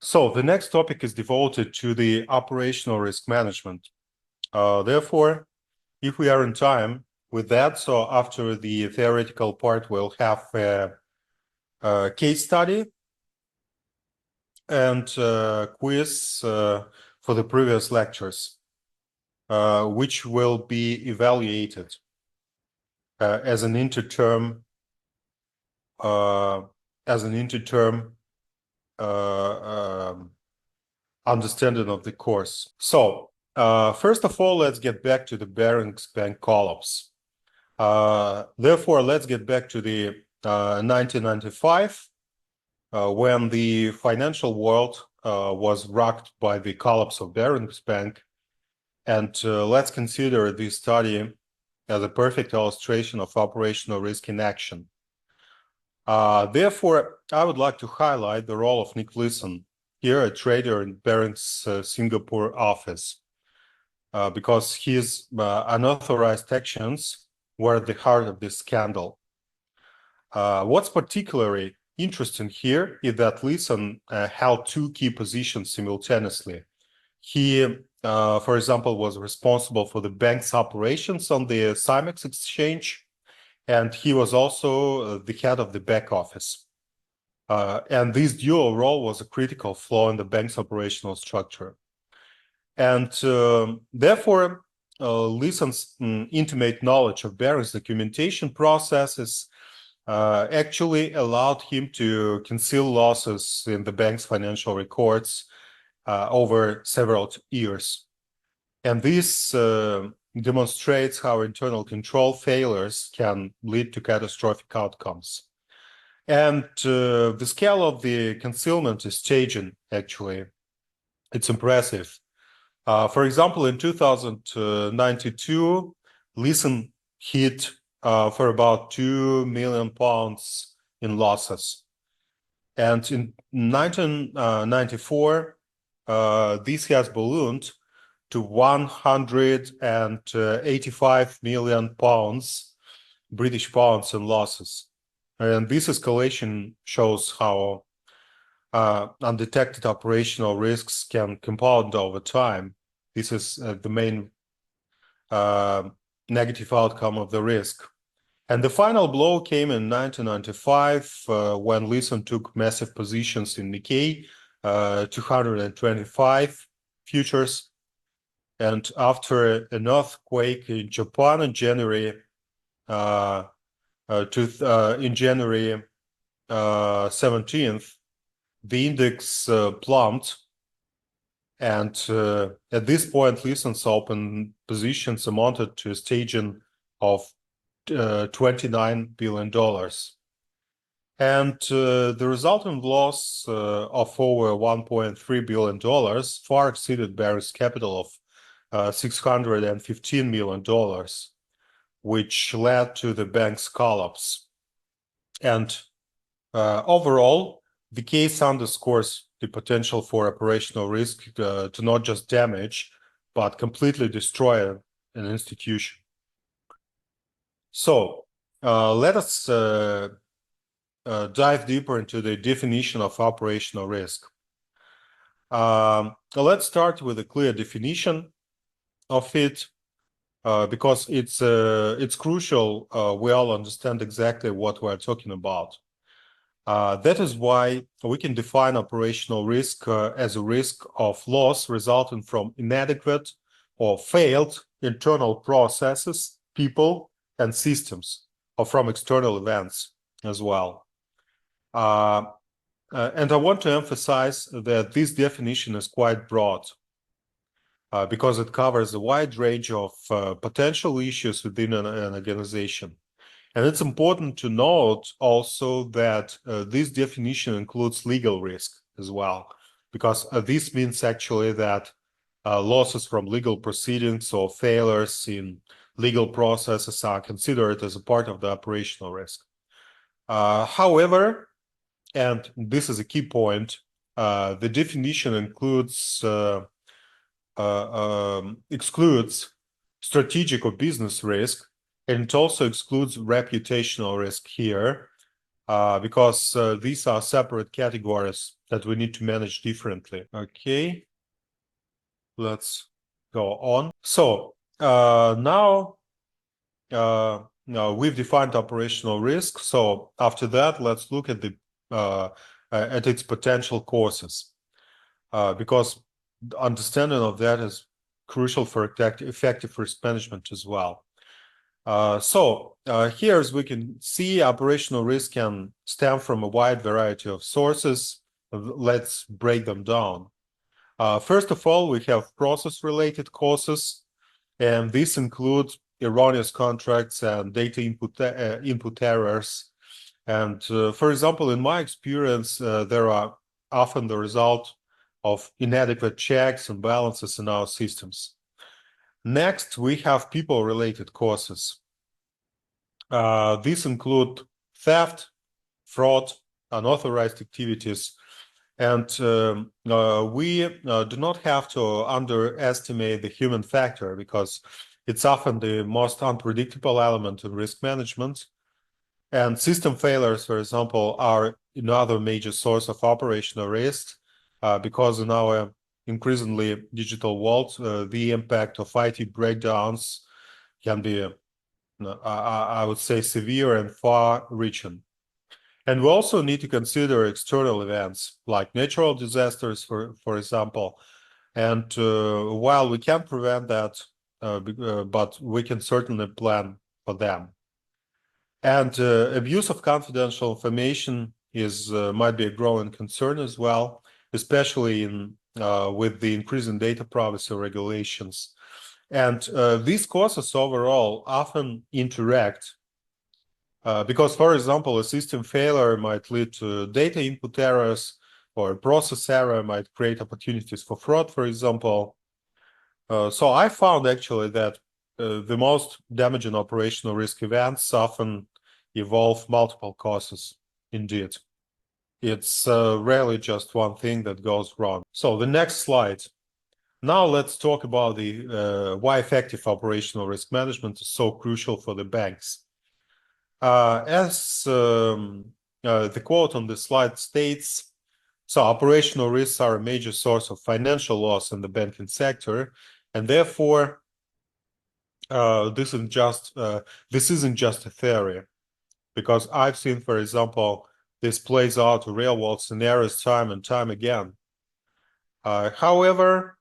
So the next topic is devoted to the operational risk management. Therefore, if we are in time with that, so after the theoretical part, we'll have a case study and quiz for the previous lectures, which will be evaluated as an interterm understanding of the course. So first of all, let's get back to the Barings Bank collapse. Therefore, let's get back to the 1995, when the financial world was rocked by the collapse of Barings Bank. And let's consider this study as a perfect illustration of operational risk in action. Therefore, I would like to highlight the role of Nick Leeson, here a trader in Barings Singapore office, because his unauthorized actions were at the heart of this scandal. What's particularly interesting here is that Leeson held two key positions simultaneously. He, for example, was responsible for the bank's operations on the CIMEX exchange, and he was also the head of the back office. And this dual role was a critical flaw in the bank's operational structure. And therefore, Leeson's intimate knowledge of Barings documentation processes actually allowed him to conceal losses in the bank's financial records over several years. And this demonstrates how internal control failures can lead to catastrophic outcomes. And the scale of the concealment is staggering, actually. It's impressive. For example, in 2092, Leeson hit for about £2 million in losses. And in 1994, this has ballooned to 185 million British pounds in losses. And this escalation shows how undetected operational risks can compound over time. This is the main negative outcome of the risk. And the final blow came in 1995 when Leeson took massive positions in Nikkei 225 futures. And after an earthquake in Japan in January 17th, the index plummeted. And at this point, Leeson's open positions amounted to a staging of $29 billion. And the resultant loss of over $1.3 billion far exceeded Barings' capital of $615 million, which led to the bank's collapse. And overall, the case underscores the potential for operational risk to not just damage, but completely destroy an institution. So let us dive deeper into the definition of operational risk. Let's start with a clear definition of it, because it's crucial we all understand exactly what we're talking about. That is why we can define operational risk as a risk of loss resulting from inadequate or failed internal processes, people, and systems, or from external events as well. And I want to emphasize that this definition is quite broad because it covers a wide range of potential issues within an organization. And it's important to note also that this definition includes legal risk as well, because this means actually that losses from legal proceedings or failures in legal processes are considered as a part of the operational risk. However, and this is a key point, the definition excludes strategic or business risk, and it also excludes reputational risk here, because these are separate categories that we need to manage differently. Okay, let's go on. So now we've defined operational risk. So after that, let's look at at its potential causes, because understanding of that is crucial for effective risk management as well. Here, as we can see, operational risk can stem from a wide variety of sources. Let's break them down. First of all, we have process-related causes, and these include erroneous contracts and data input errors. And for example, in my experience, there are often the result of inadequate checks and balances in our systems. Next, we have people-related causes. These include theft, fraud, unauthorized activities, and we do not have to underestimate the human factor, because it's often the most unpredictable element in risk management. And system failures, for example, are another major source of operational risk, because in our increasingly digital world, the impact of IT breakdowns can be, I would say, severe and far-reaching. And we also need to consider external events like natural disasters, for example. And while we can't prevent that, but we can certainly plan for them. And abuse of confidential information might be a growing concern as well, especially with the increasing data privacy regulations. And these causes overall often interact, because, for example, a system failure might lead to data input errors, or a process error might create opportunities for fraud, for example. So I found actually that the most damaging operational risk events often involve multiple causes. Indeed, it's rarely just one thing that goes wrong. So the next slide. Now let's talk about why effective operational risk management is so crucial for the banks. As the quote on the slide states, so operational risks are a major source of financial loss in the banking sector, and therefore this isn't just a theory, because I've seen, for example, this plays out in real-world scenarios time and time again. However,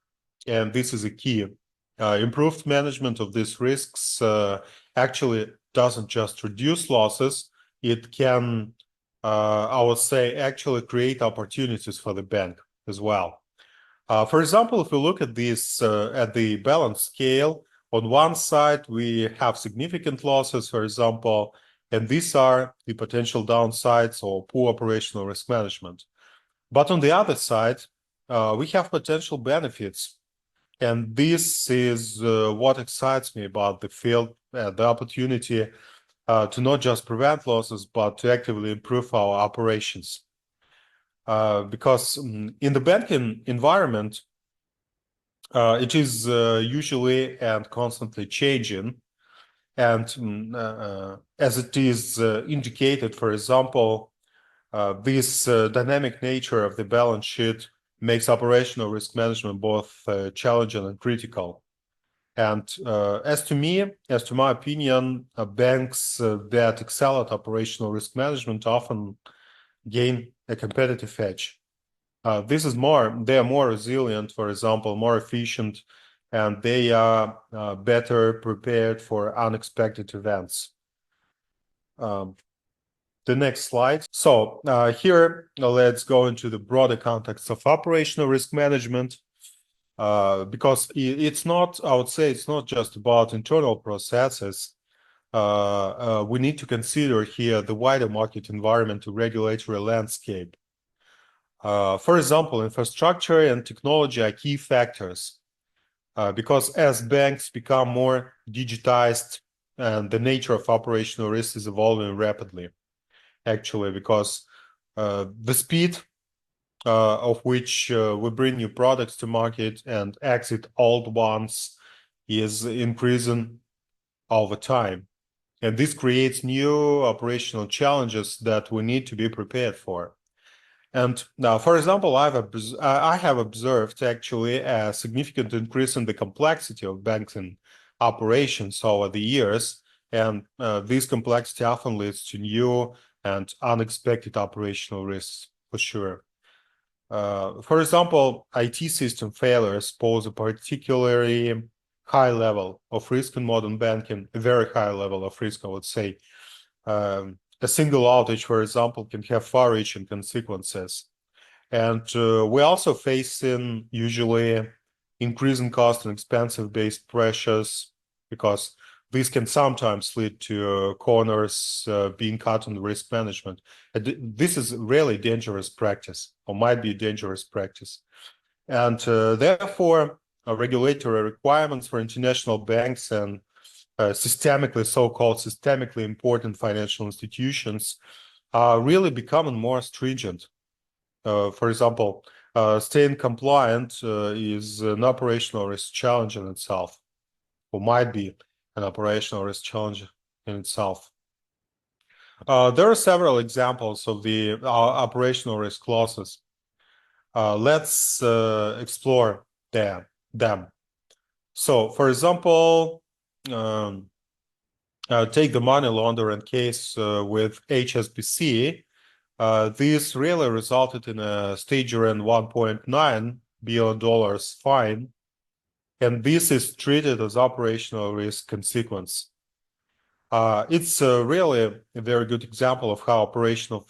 and this is a key, improved management of these risks actually doesn't just reduce losses, it can, I would say, actually create opportunities for the bank as well. For example, if we look at this at the balance scale, on one side, we have significant losses, for example, and these are the potential downsides or poor operational risk management. But on the other side, we have potential benefits. And this is what excites me about the field, the opportunity to not just prevent losses, but to actively improve our operations. Because in the banking environment, it is usually and constantly changing. And as it is indicated, for example, this dynamic nature of the balance sheet makes operational risk management both challenging and critical. And as to my opinion, banks that excel at operational risk management often gain a competitive edge. They are more resilient, for example, more efficient, and they are better prepared for unexpected events. The next slide. So here, let's go into the broader context of operational risk management, because it's not, I would say, it's not just about internal processes. We need to consider here the wider market environment, the regulatory landscape. For example, infrastructure and technology are key factors, because as banks become more digitized, and the nature of operational risk is evolving rapidly, actually, because the speed of which we bring new products to market and exit old ones is increasing all the time. And this creates new operational challenges that we need to be prepared for. And now, for example, I have observed actually a significant increase in the complexity of banking operations over the years. And this complexity often leads to new and unexpected operational risks, for sure. For example, IT system failures pose a particularly high level of risk in modern banking, a very high level of risk, I would say. A single outage, for example, can have far-reaching consequences. And we also facing usually increasing cost and expensive-based pressures, because these can sometimes lead to corners being cut on the risk management. This is really dangerous practice, or might be a dangerous practice. And therefore, regulatory requirements for international banks and so-called systemically important financial institutions are really becoming more stringent. For example, staying compliant is an operational risk challenge in itself, or might be an operational risk challenge in itself. There are several examples of the operational risk losses. Let's explore them. So, for example, take the money laundering case with HSBC. This really resulted in a staggering $1.9 billion fine, and this is treated as operational risk consequence. It's really a very good example of how operational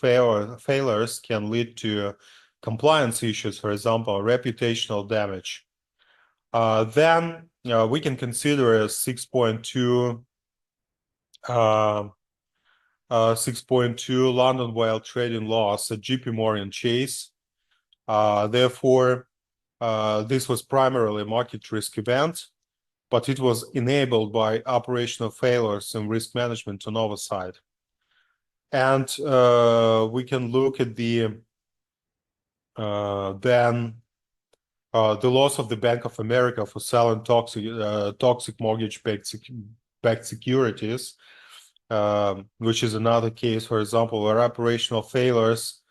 failures can lead to compliance issues, for example, reputational damage. Then we can consider a 6.2 London while trading loss at JP Morgan Chase. Therefore, this was primarily a market risk event, but it was enabled by operational failures in risk management and oversight. And we can look at the loss of the Bank of America for selling toxic mortgage-backed securities, which is another case, for example, where operational failures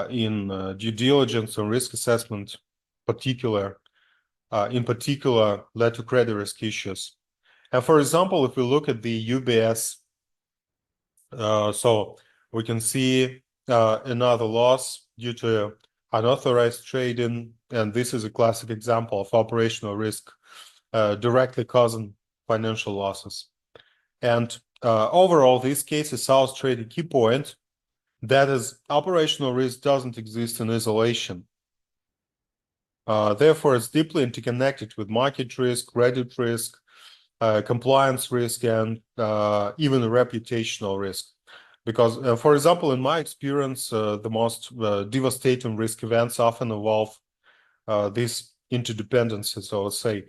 in due diligence and risk assessment in particular led to credit risk issues. And for example, if we look at the UBS, so we can see another loss due to unauthorized trading, and this is a classic example of operational risk directly causing financial losses. And overall, these cases illustrate a key point, that is, operational risk doesn't exist in isolation. Therefore, it's deeply interconnected with market risk, credit risk, compliance risk, and even reputational risk. Because, for example, in my experience, the most devastating risk events often involve these interdependencies, I would say.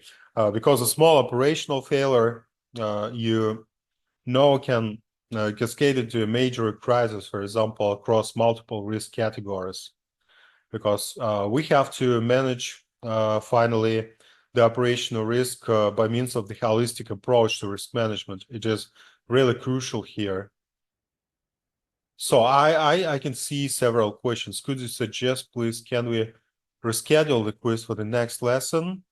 Because a small operational failure, can cascade into a major crisis, for example, across multiple risk categories. Because we have to manage, finally, the operational risk by means of the holistic approach to risk management. It is really crucial here. So I can see several questions. Could you suggest, please, can we reschedule the quiz for the next lesson?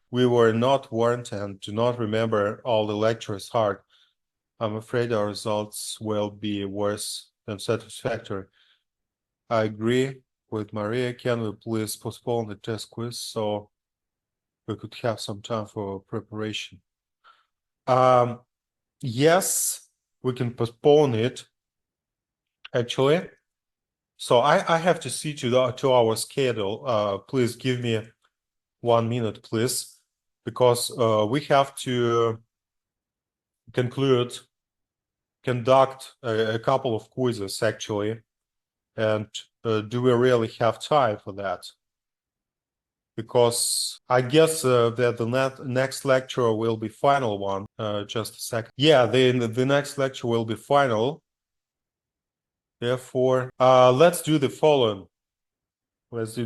We were not warned and do not remember all the lectures hard. I'm afraid our results will be worse than satisfactory. I agree with Maria. Can we please postpone the test quiz so we could have some time for preparation? Yes, we can postpone it, actually. So I have to see to our schedule. Please give me 1 minute, please, because we have to conduct a couple of quizzes, actually. And do we really have time for that? Because I guess that the next lecture will be final one. Just a second. Yeah, the next lecture will be final. Therefore, let's do the following. If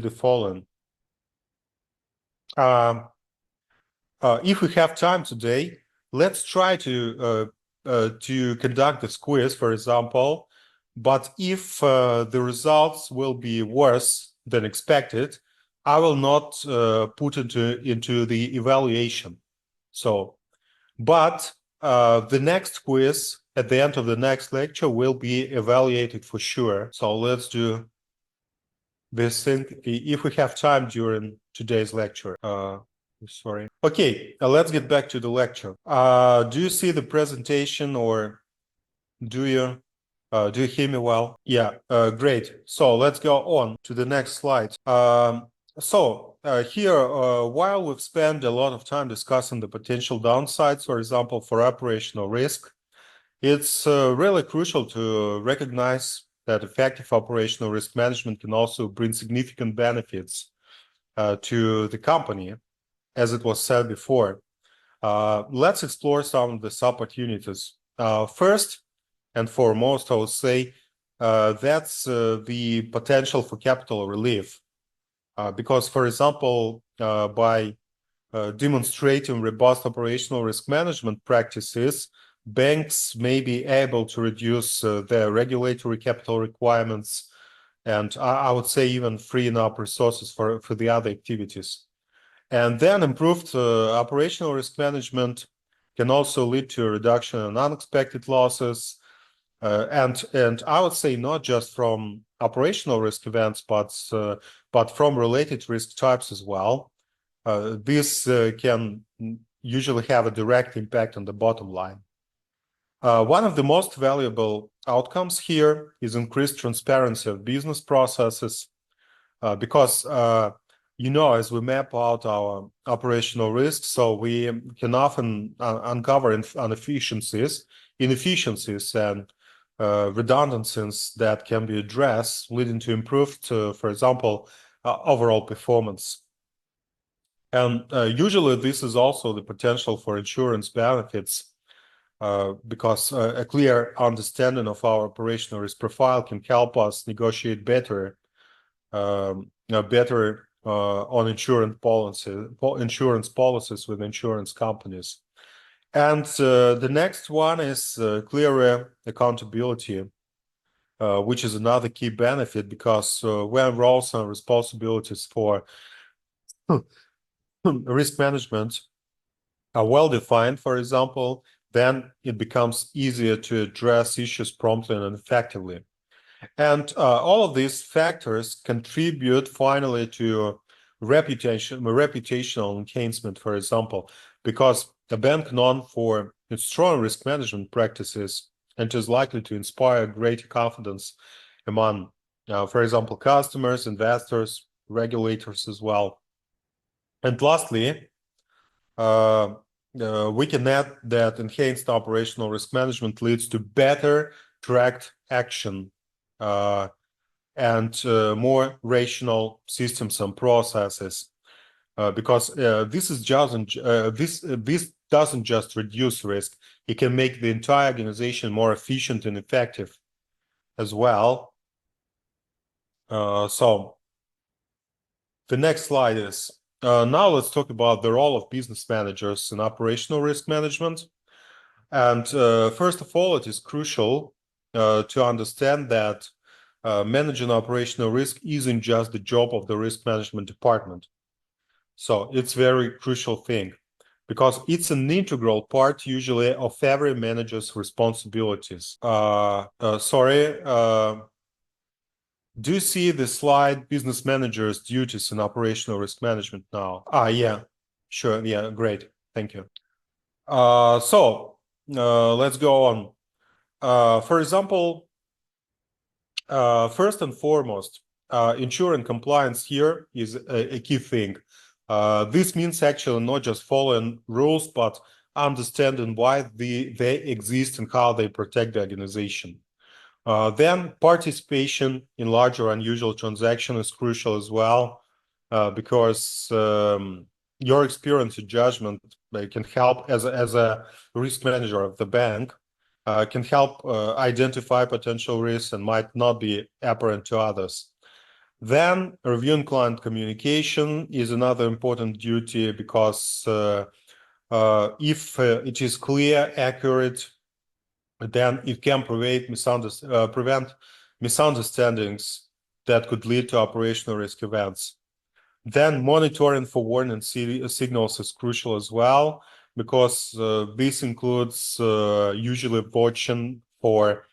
we have time today, let's try to to conduct this quiz, for example, but if the results will be worse than expected, I will not put into the evaluation. So, but the next quiz at the end of the next lecture will be evaluated for sure. So let's do this thing if we have time during today's lecture. Sorry. Okay, let's get back to the lecture. Do you see the presentation, or do you hear me well? Yeah, great. So let's go on to the next slide. Here, while we've spent a lot of time discussing the potential downsides, for example, for operational risk, it's really crucial to recognize that effective operational risk management can also bring significant benefits to the company, as it was said before. Let's explore some of these opportunities. First and foremost, I would say that's the potential for capital relief. Because, for example, by demonstrating robust operational risk management practices, banks may be able to reduce their regulatory capital requirements, and I would say even freeing up resources for the other activities. And then improved operational risk management can also lead to a reduction in unexpected losses, and I would say not just from operational risk events, but from related risk types as well. This can usually have a direct impact on the bottom line. One of the most valuable outcomes here is increased transparency of business processes, because as we map out our operational risks, so we can often uncover inefficiencies and redundancies that can be addressed, leading to improved, for example, overall performance. And usually this is also the potential for insurance benefits, because a clear understanding of our operational risk profile can help us negotiate better on insurance policies with insurance companies. And the next one is clearer accountability, which is another key benefit, because when roles and responsibilities for risk management are well defined, for example, then it becomes easier to address issues promptly and effectively. And all of these factors contribute finally to reputational enhancement, for example, because a bank known for its strong risk management practices and is likely to inspire greater confidence among, for example, customers, investors, regulators as well. And lastly, we can add that enhanced operational risk management leads to better tracked action and more rational systems and processes, because this doesn't just reduce risk; it can make the entire organization more efficient and effective as well. So the next slide is now let's talk about the role of business managers in operational risk management. And first of all, it is crucial to understand that managing operational risk isn't just the job of the risk management department. So it's a very crucial thing, because it's an integral part usually of every manager's responsibilities. Do you see the slide business managers' duties in operational risk management now? Yeah, sure. Yeah, great. Thank you. Let's go on. For example, first and foremost, ensuring compliance here is a key thing. This means actually not just following rules, but understanding why they exist and how they protect the organization. Then participation in larger unusual transactions is crucial as well, because your experience and judgment can help as a risk manager of the bank, can help identify potential risks and might not be apparent to others. Then reviewing client communication is another important duty, because if it is clear, accurate, then it can prevent misunderstandings that could lead to operational risk events. Then monitoring for warning signals is crucial as well, because this includes usually watching for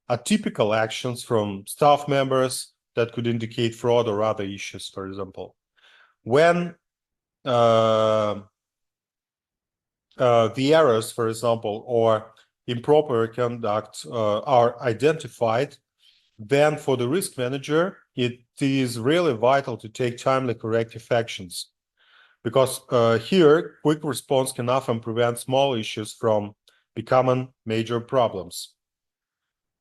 atypical actions from staff members that could indicate fraud or other issues, for example. When the errors, for example, or improper conduct are identified, then for the risk manager, it is really vital to take timely corrective actions, because here, quick response can often prevent small issues from becoming major problems.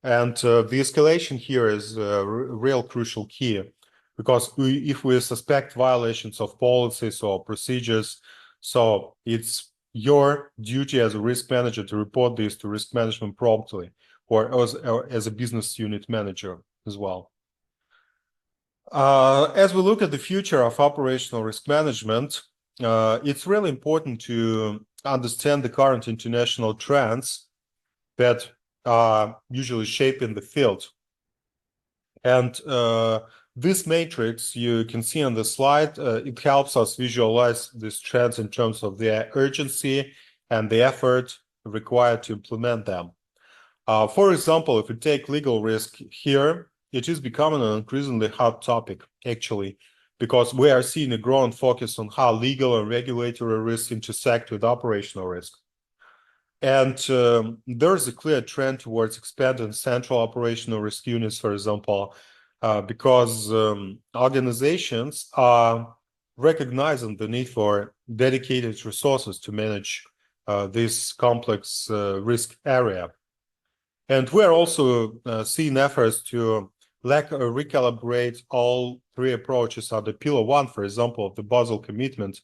And the escalation here is a real crucial key, because if we suspect violations of policies or procedures, so it's your duty as a risk manager to report this to risk management promptly, or as a business unit manager as well. As we look at the future of operational risk management, it's really important to understand the current international trends that are usually shaping the field. And this matrix you can see on the slide, it helps us visualize these trends in terms of their urgency and the effort required to implement them. For example, if we take legal risk here, it is becoming an increasingly hot topic, actually, because we are seeing a growing focus on how legal and regulatory risks intersect with operational risk. And there's a clear trend towards expanding central operational risk units, for example, because organizations are recognizing the need for dedicated resources to manage this complex risk area. And we're also seeing efforts to recalibrate all three approaches under Pillar 1, for example, of the Basel Commitment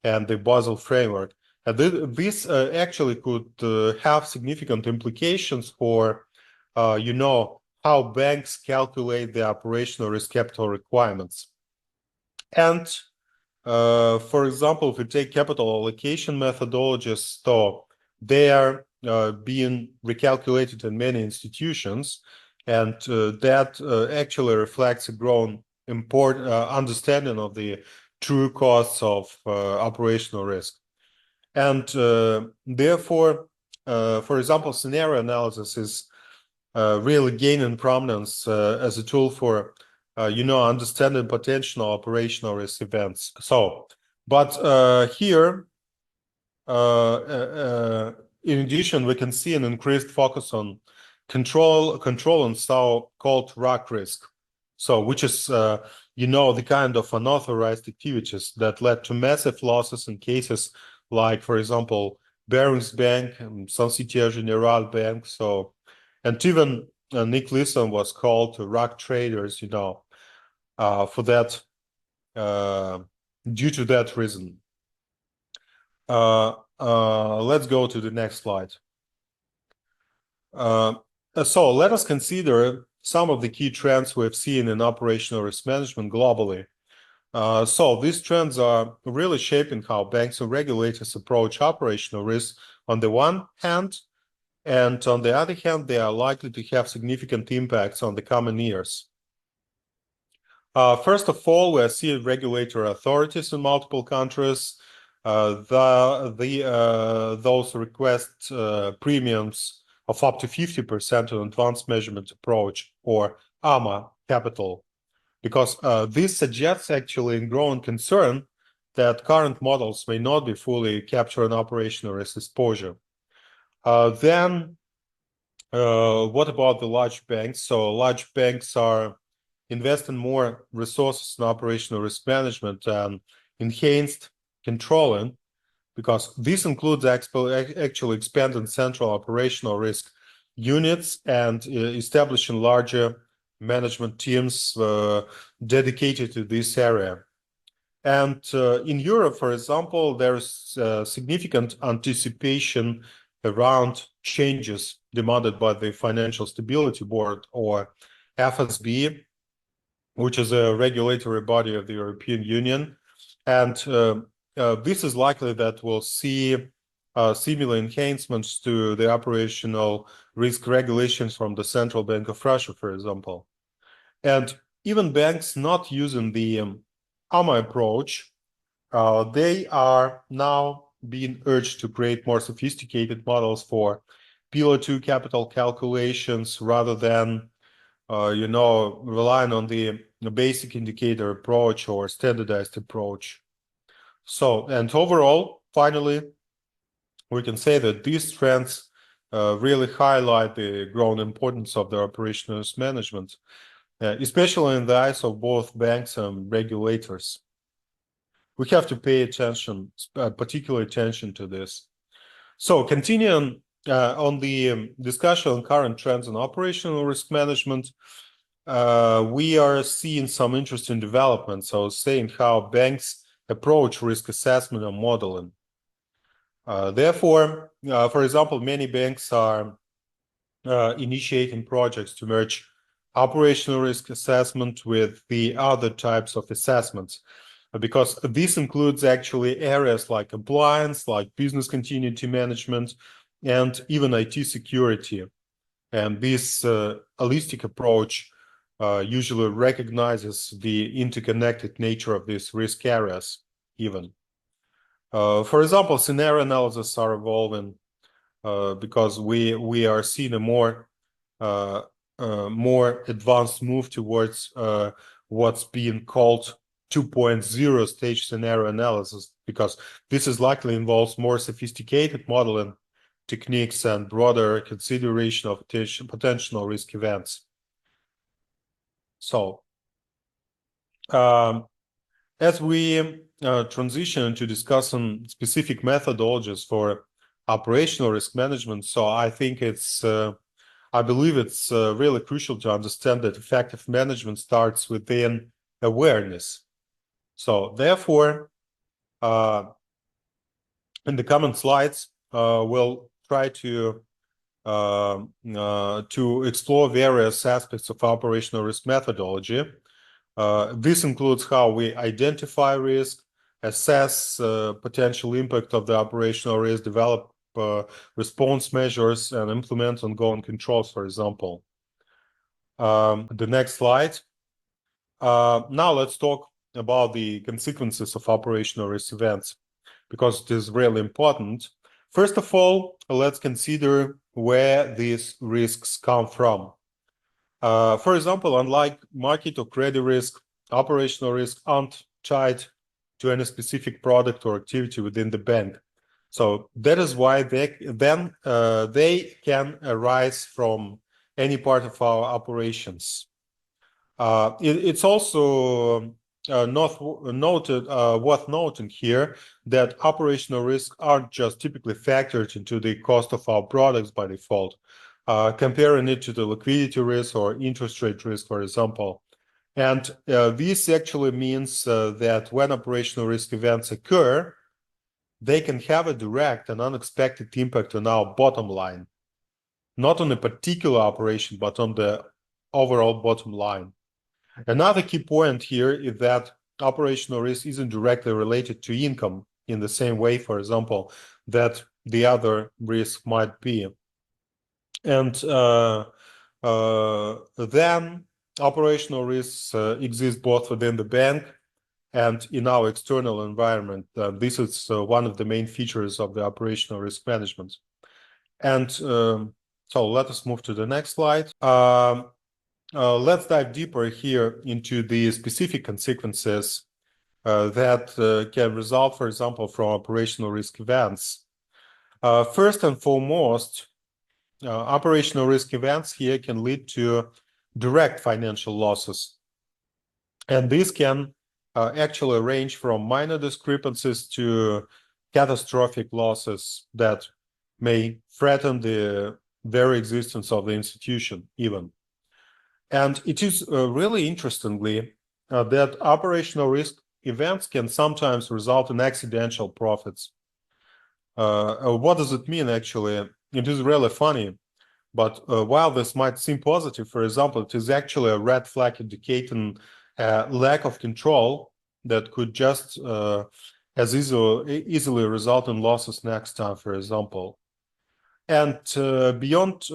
and the Basel Framework. And this actually could have significant implications for, how banks calculate the operational risk capital requirements. And for example, if we take capital allocation methodologies, so they are being recalculated in many institutions, and that actually reflects a growing understanding of the true costs of operational risk. And therefore, for example, scenario analysis is really gaining prominence as a tool for understanding potential operational risk events. So, but here, in addition, we can see an increased focus on control and so-called RAC risk. So, which is, the kind of unauthorized activities that led to massive losses in cases like, for example, Barings Bank and Société Générale Bank. So, and even Nick Leeson was called to RAC traders, for that, due to that reason. Let's go to the next slide. So let us consider some of the key trends we've seen in operational risk management globally. So these trends are really shaping how banks and regulators approach operational risk on the one hand, and on the other hand, they are likely to have significant impacts on the coming years. First of all, we are seeing regulatory authorities in multiple countries. Those request premiums of up to 50% on advanced measurement approach, or AMA capital, because this suggests actually a growing concern that current models may not be fully capturing operational risk exposure. Then, what about the large banks? So large banks are investing more resources in operational risk management and enhanced controlling, because this includes actually expanding central operational risk units and establishing larger management teams dedicated to this area. And in Europe, for example, there's significant anticipation around changes demanded by the Financial Stability Board, or FSB, which is a regulatory body of the European Union. And this is likely that we'll see similar enhancements to the operational risk regulations from the Central Bank of Russia, for example. And even banks not using the AMA approach, they are now being urged to create more sophisticated models for Pillar 2 capital calculations rather than, relying on the basic indicator approach or standardized approach. So, and overall, finally, we can say that these trends really highlight the growing importance of the operational risk management, especially in the eyes of both banks and regulators. We have to pay attention, particular attention to this. So continuing on the discussion on current trends in operational risk management, we are seeing some interesting developments. So saying how banks approach risk assessment and modeling. Therefore, for example, many banks are initiating projects to merge operational risk assessment with the other types of assessments, because this includes actually areas like compliance, like business continuity management, and even IT security. And this holistic approach usually recognizes the interconnected nature of these risk areas even. For example, scenario analysis are evolving because we are seeing a more advanced move towards what's being called 2.0 stage scenario analysis, because this is likely involves more sophisticated modeling techniques and broader consideration of potential risk events. So, as we transition to discussing specific methodologies for operational risk management, so I think I believe it's really crucial to understand that effective management starts within awareness. So therefore, in the coming slides, we'll try to explore various aspects of operational risk methodology. This includes how we identify risk, assess potential impact of the operational risk, develop response measures, and implement ongoing controls, for example. The next slide. Now let's talk about the consequences of operational risk events, because it is really important. First of all, let's consider where these risks come from. For example, unlike market or credit risk, operational risk aren't tied to any specific product or activity within the bank. So that is why they can arise from any part of our operations. It's also worth noting here that operational risks aren't just typically factored into the cost of our products by default, comparing it to the liquidity risk or interest rate risk, for example. And this actually means that when operational risk events occur, they can have a direct and unexpected impact on our bottom line, not on a particular operation, but on the overall bottom line. Another key point here is that operational risk isn't directly related to income in the same way, for example, that the other risk might be. And then operational risks exist both within the bank and in our external environment. This is one of the main features of the operational risk management. And so let us move to the next slide. Let's dive deeper here into the specific consequences that can result, for example, from operational risk events. First and foremost, operational risk events here can lead to direct financial losses. And this can actually range from minor discrepancies to catastrophic losses that may threaten the very existence of the institution even. And it is really interestingly that operational risk events can sometimes result in accidental profits. What does it mean actually? It is really funny, but while this might seem positive, for example, it is actually a red flag indicating lack of control that could just as easily result in losses next time, for example. And beyond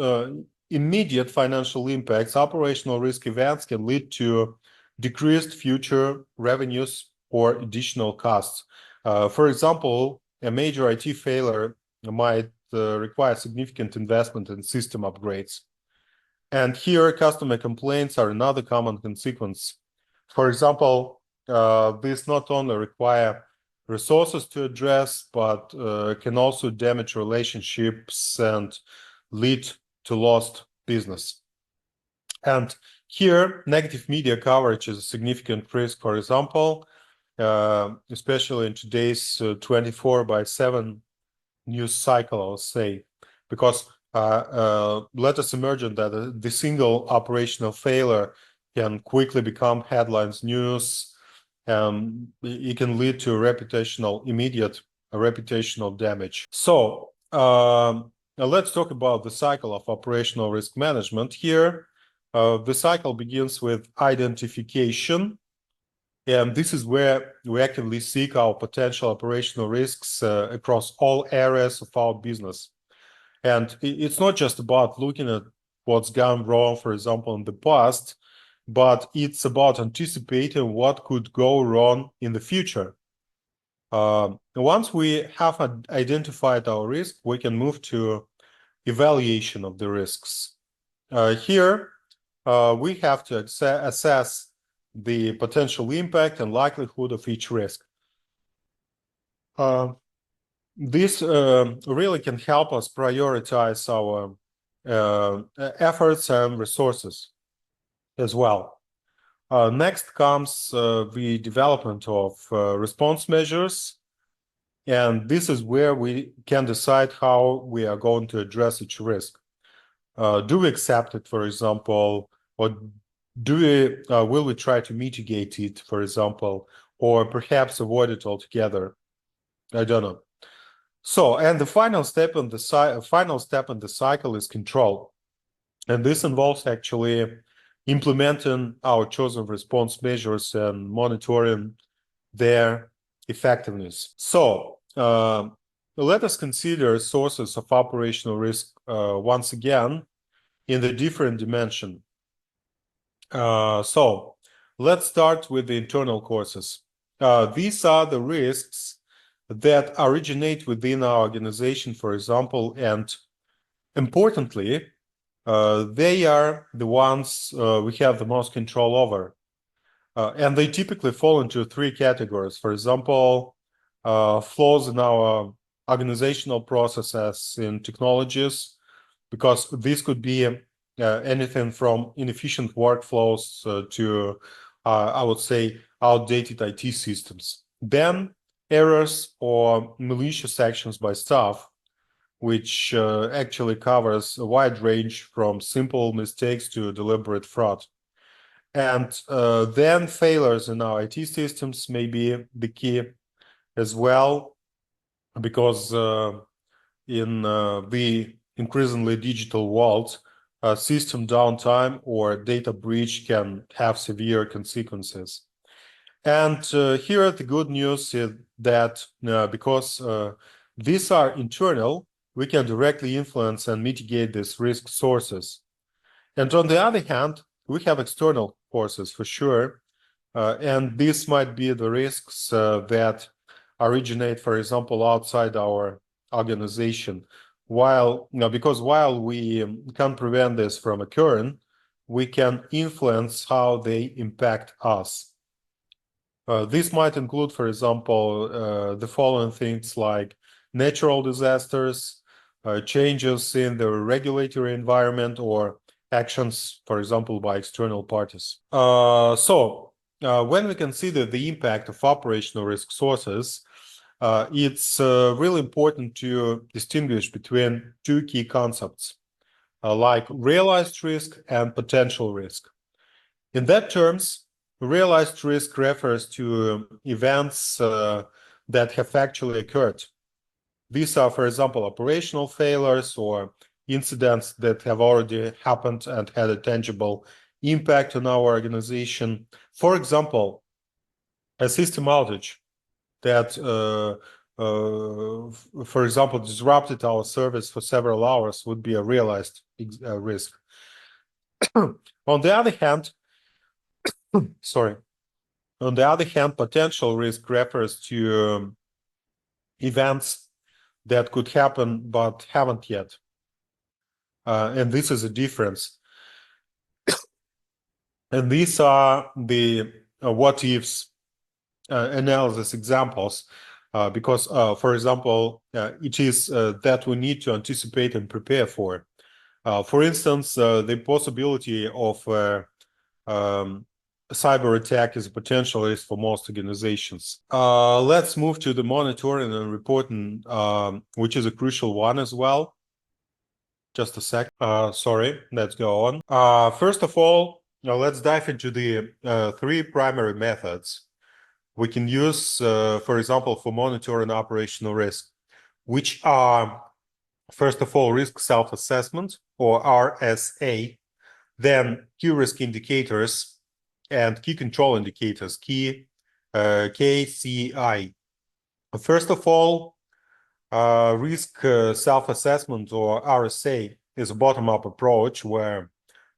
immediate financial impacts, operational risk events can lead to decreased future revenues or additional costs. For example, a major IT failure might require significant investment in system upgrades. And here, customer complaints are another common consequence. For example, this not only require resources to address, but can also damage relationships and lead to lost business. And here, negative media coverage is a significant risk, for example, especially in today's 24/7 news cycle, I'll say, because let us imagine that the single operational failure can quickly become headlines news. It can lead to immediate reputational damage. So let's talk about the cycle of operational risk management here. The cycle begins with identification. And this is where we actively seek our potential operational risks across all areas of our business. And it's not just about looking at what's gone wrong, for example, in the past, but it's about anticipating what could go wrong in the future. Once we have identified our risk, we can move to evaluation of the risks. Here, we have to assess the potential impact and likelihood of each risk. This really can help us prioritize our efforts and resources as well. Next comes the development of response measures. And this is where we can decide how we are going to address each risk. Do we accept it, for example, or will we try to mitigate it, for example, or perhaps avoid it altogether? I don't know. So, and the final step in the cycle is control, and this involves actually implementing our chosen response measures and monitoring their effectiveness. So, let us consider sources of operational risk once again in the different dimension. So let's start with the internal causes. These are the risks that originate within our organization, for example, and importantly, they are the ones we have the most control over. And they typically fall into three categories. For example, flaws in our organizational processes in technologies, because this could be anything from inefficient workflows to, I would say, outdated IT systems. Then errors or malicious actions by staff, which actually covers a wide range from simple mistakes to deliberate fraud. And then failures in our IT systems may be the key as well, because in the increasingly digital world, system downtime or data breach can have severe consequences. And here the good news is that because these are internal, we can directly influence and mitigate these risk sources. And on the other hand, we have external forces for sure, and this might be the risks that originate, for example, outside our organization. Because while we can prevent this from occurring, we can influence how they impact us. This might include, for example, the following things like natural disasters, changes in the regulatory environment, or actions, for example, by external parties. When we consider the impact of operational risk sources, it's really important to distinguish between two key concepts, like realized risk and potential risk. In that terms, realized risk refers to events that have actually occurred. These are, for example, operational failures or incidents that have already happened and had a tangible impact on our organization. For example, a system outage that, for example, disrupted our service for several hours would be a realized risk. On the other hand, sorry, on the other hand, potential risk refers to events that could happen but haven't yet. And this is a difference. And these are the what ifs analysis examples, because, for example, it is that we need to anticipate and prepare for. For instance, the possibility of cyber attack is a potential risk for most organizations. Let's move to the monitoring and reporting, which is a crucial one as well. Just a sec. Sorry, let's go on. First of all, let's dive into the three primary methods we can use, for example, for monitoring operational risk, which are, first of all, risk self-assessment, or RSA, then key risk indicators, and key control indicators, KCI. First of all, risk self-assessment, or RSA, is a bottom-up approach where,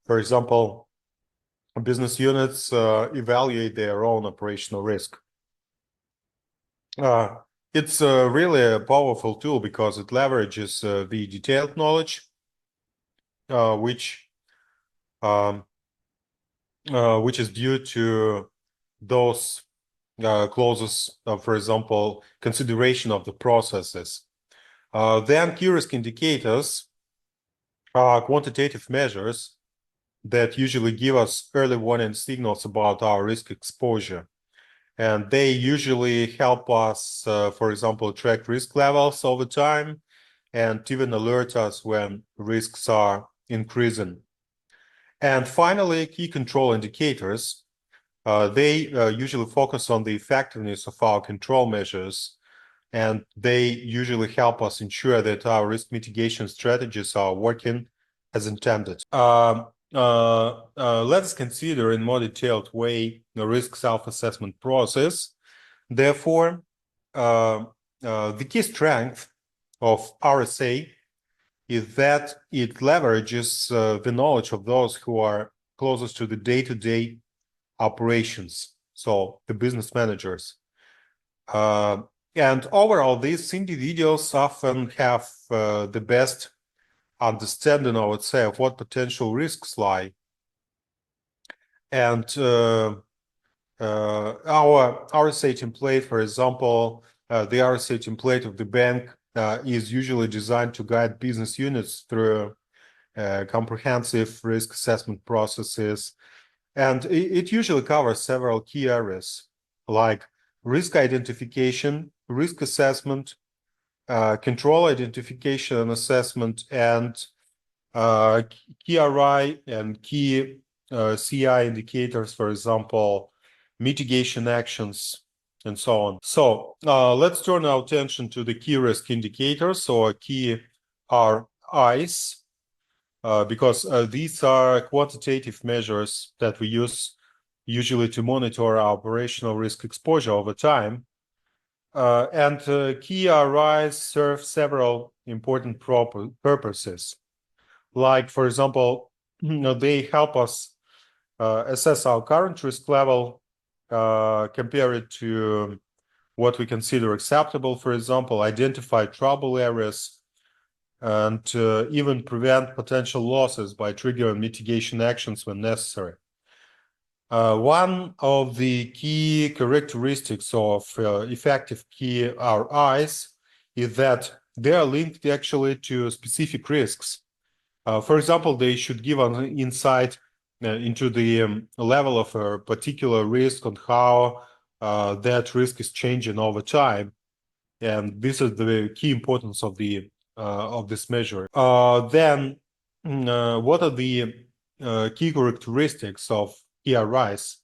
for example, business units evaluate their own operational risk. It's really a powerful tool because it leverages the detailed knowledge, which is due to those clauses, for example, consideration of the processes. Then key risk indicators are quantitative measures that usually give us early warning signals about our risk exposure. And they usually help us, for example, track risk levels over time and even alert us when risks are increasing. And finally, key control indicators. They usually focus on the effectiveness of our control measures, and they usually help us ensure that our risk mitigation strategies are working as intended. Let's consider in more detailed way the risk self-assessment process. Therefore, the key strength of RSA is that it leverages the knowledge of those who are closest to the day-to-day operations, so the business managers. And overall, these individuals often have the best understanding, I would say, of what potential risks lie. And our RSA template, for example, the RSA template of the bank is usually designed to guide business units through comprehensive risk assessment processes. And it usually covers several key areas like risk identification, risk assessment, control identification and assessment, and key RI and key CI indicators, for example, mitigation actions, and so on. So let's turn our attention to the key risk indicators, or key RIs, because these are quantitative measures that we use usually to monitor our operational risk exposure over time. And key RIs serve several important purposes. Like, for example, they help us assess our current risk level, compare it to what we consider acceptable, for example, identify trouble areas, and even prevent potential losses by triggering mitigation actions when necessary. One of the key characteristics of effective key RIs is that they are linked actually to specific risks. For example, they should give an insight into the level of a particular risk and how that risk is changing over time. And this is the key importance of this measure. Then, what are the key characteristics of key RIs?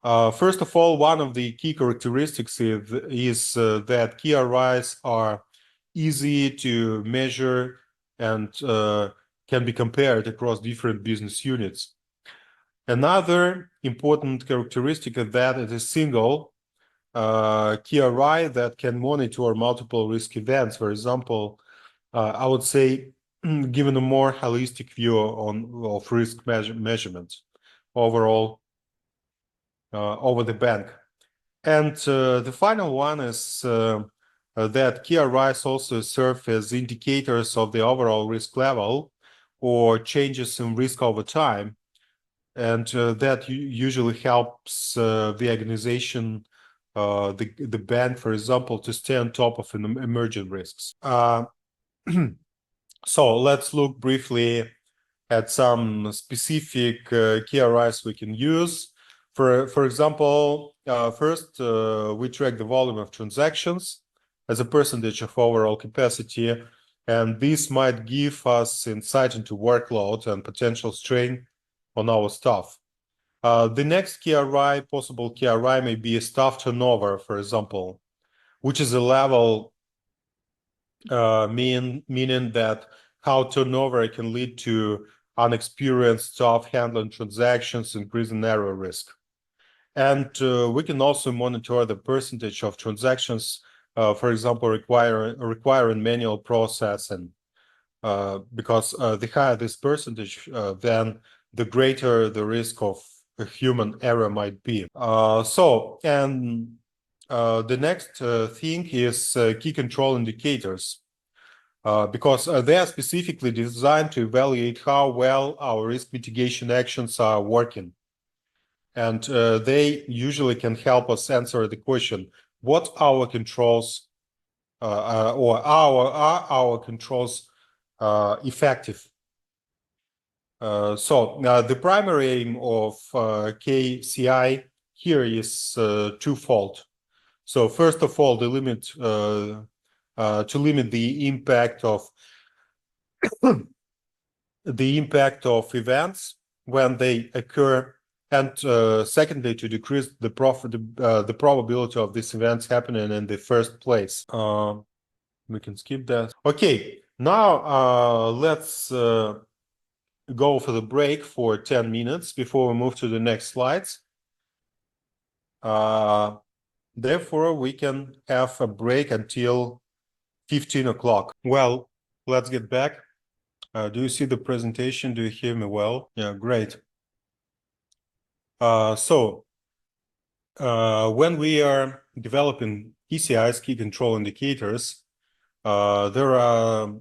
First of all, one of the key characteristics is that key RIs are easy to measure and can be compared across different business units. Another important characteristic is that it is single KRI that can monitor multiple risk events. For example, I would say given a more holistic view of risk measurement overall over the bank. And the final one is that KRIs also serve as indicators of the overall risk level or changes in risk over time. And that usually helps the organization, the bank, for example, to stay on top of emerging risks. So let's look briefly at some specific KRIs we can use. For example, first, we track the volume of transactions as a percentage of overall capacity, and this might give us insight into workload and potential strain on our staff. The next KRI, possible KRI, may be staff turnover, for example, which is a level meaning that how turnover can lead to unexperienced staff handling transactions, increasing error risk. And we can also monitor the percentage of transactions, for example, requiring manual processing, because the higher this percentage, then the greater the risk of a human error might be. The next thing is key control indicators. Because they are specifically designed to evaluate how well our risk mitigation actions are working. And they usually can help us answer the question, what our controls or are our controls effective? The primary aim of KCI here is twofold. So first of all, to limit the impact of events when they occur, and secondly, to decrease the probability of these events happening in the first place. We can skip that. Okay, now let's go for the break for 10 minutes before we move to the next slides. Therefore, we can have a break until 15 o'clock. Well, let's get back. Do you see the presentation? Do you hear me well? Yeah, great. When we are developing KCIs, key control indicators, there are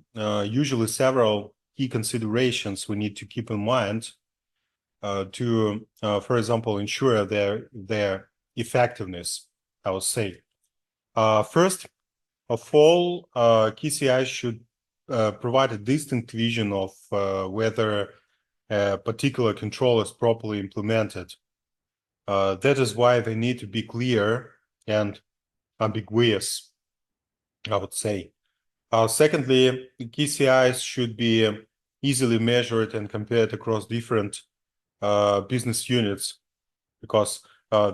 usually several key considerations we need to keep in mind to, for example, ensure their effectiveness, I would say. First of all, KCIs should provide a distinct vision of whether a particular control is properly implemented. That is why they need to be clear and ambiguous, I would say. Secondly, KCIs should be easily measured and compared across different business units, because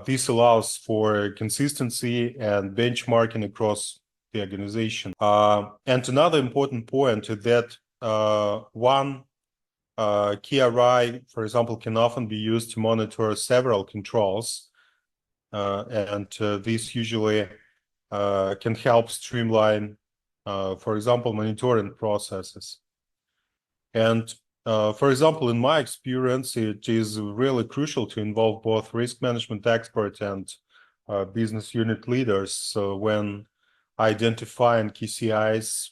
this allows for consistency and benchmarking across the organization. And another important point is that one KRI, for example, can often be used to monitor several controls, and this usually can help streamline, for example, monitoring processes. And for example, in my experience, it is really crucial to involve both risk management experts and business unit leaders when identifying KCIs,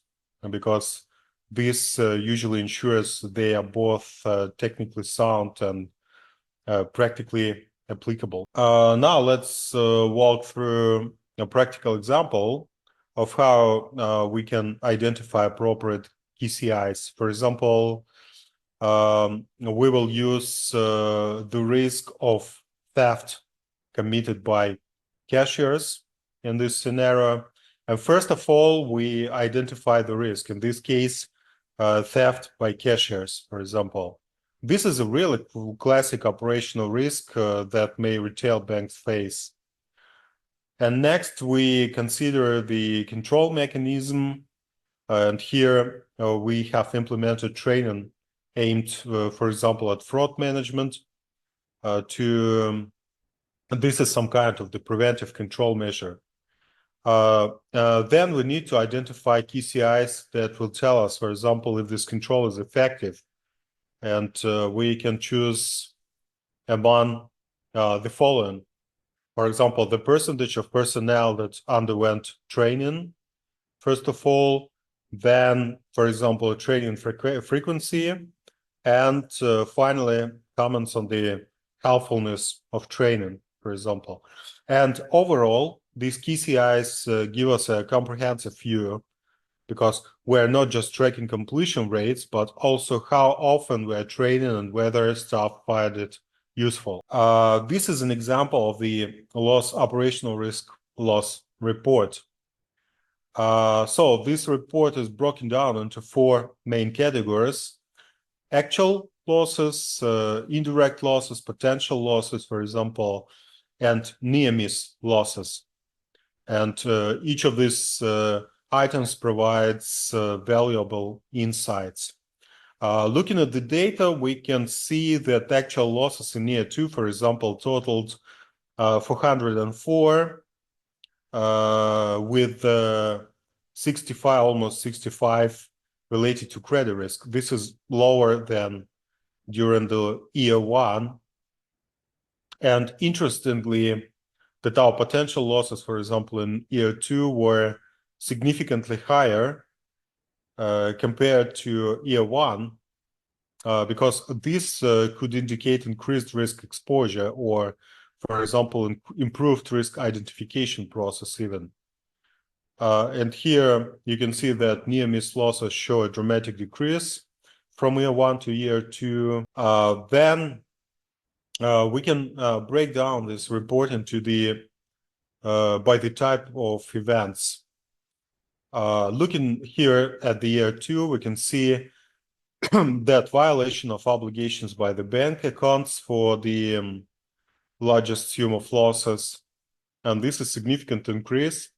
because this usually ensures they are both technically sound and practically applicable. Now let's walk through a practical example of how we can identify appropriate KCIs. For example, we will use the risk of theft committed by cashiers in this scenario. And first of all, we identify the risk. In this case, theft by cashiers, for example. This is a really classic operational risk that may retail banks face. And next, we consider the control mechanism. And here we have implemented training aimed, for example, at fraud management to this is some kind of the preventive control measure. Then we need to identify KCIs that will tell us, for example, if this control is effective, and we can choose among the following. For example, the percentage of personnel that underwent training, first of all, then, for example, training frequency, and finally, comments on the helpfulness of training, for example. And overall, these KCIs give us a comprehensive view, because we're not just tracking completion rates, but also how often we're training and whether staff find it useful. This is an example of the operational risk loss report. So this report is broken down into 4 main categories: actual losses, indirect losses, potential losses, for example, and near-miss losses. And each of these items provides valuable insights. Looking at the data, we can see that actual losses in year 2, for example, totaled 404, with 65, almost 65 related to credit risk. This is lower than during the year 1. And interestingly, that our potential losses, for example, in year 2 were significantly higher compared to year 1, because this could indicate increased risk exposure, or, for example, improved risk identification process even. And here you can see that near-miss losses show a dramatic decrease from year 1 to year 2. Then we can break down this report into the by the type of events. Looking here at the year 2, we can see that violation of obligations by the bank accounts for the largest sum of losses, and this is a significant increase.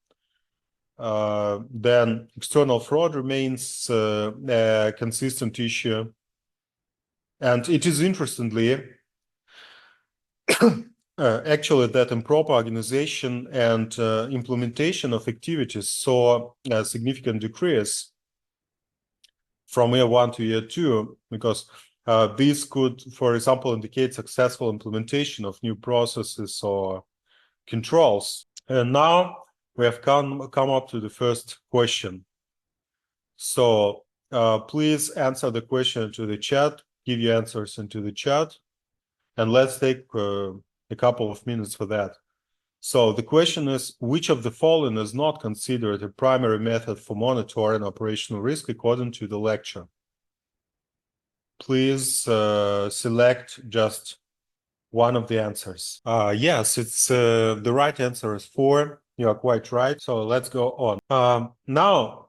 Then external fraud remains a consistent issue, and it is interestingly actually that improper organization and implementation of activities saw a significant decrease from year 1 to year 2, because this could, for example, indicate successful implementation of new processes or controls. And now we have come up to the first question. So please answer the question to the chat, give your answers into the chat, and let's take a couple of minutes for that. So the question is, which of the following is not considered a primary method for monitoring operational risk according to the lecture? Please select just one of the answers. Yes, it's the right answer is 4. You are quite right. So let's go on. Now,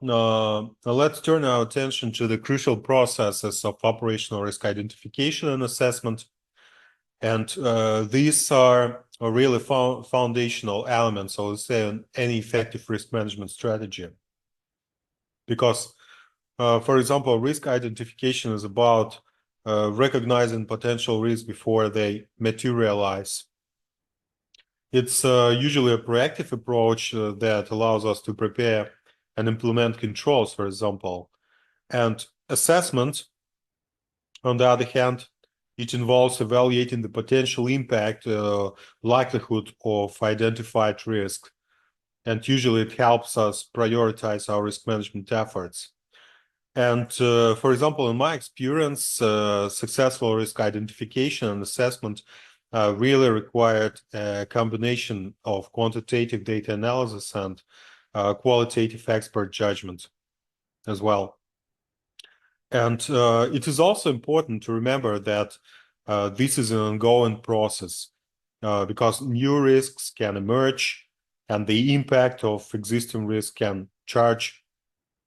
let's turn our attention to the crucial processes of operational risk identification and assessment. And these are really foundational elements, I would say, in any effective risk management strategy. Because, for example, risk identification is about recognizing potential risks before they materialize. It's usually a proactive approach that allows us to prepare and implement controls, for example. And assessment, on the other hand, it involves evaluating the potential impact, likelihood of identified risk. And usually it helps us prioritize our risk management efforts. And for example, in my experience, successful risk identification and assessment really required a combination of quantitative data analysis and qualitative expert judgment as well. And it is also important to remember that this is an ongoing process, because new risks can emerge and the impact of existing risks can charge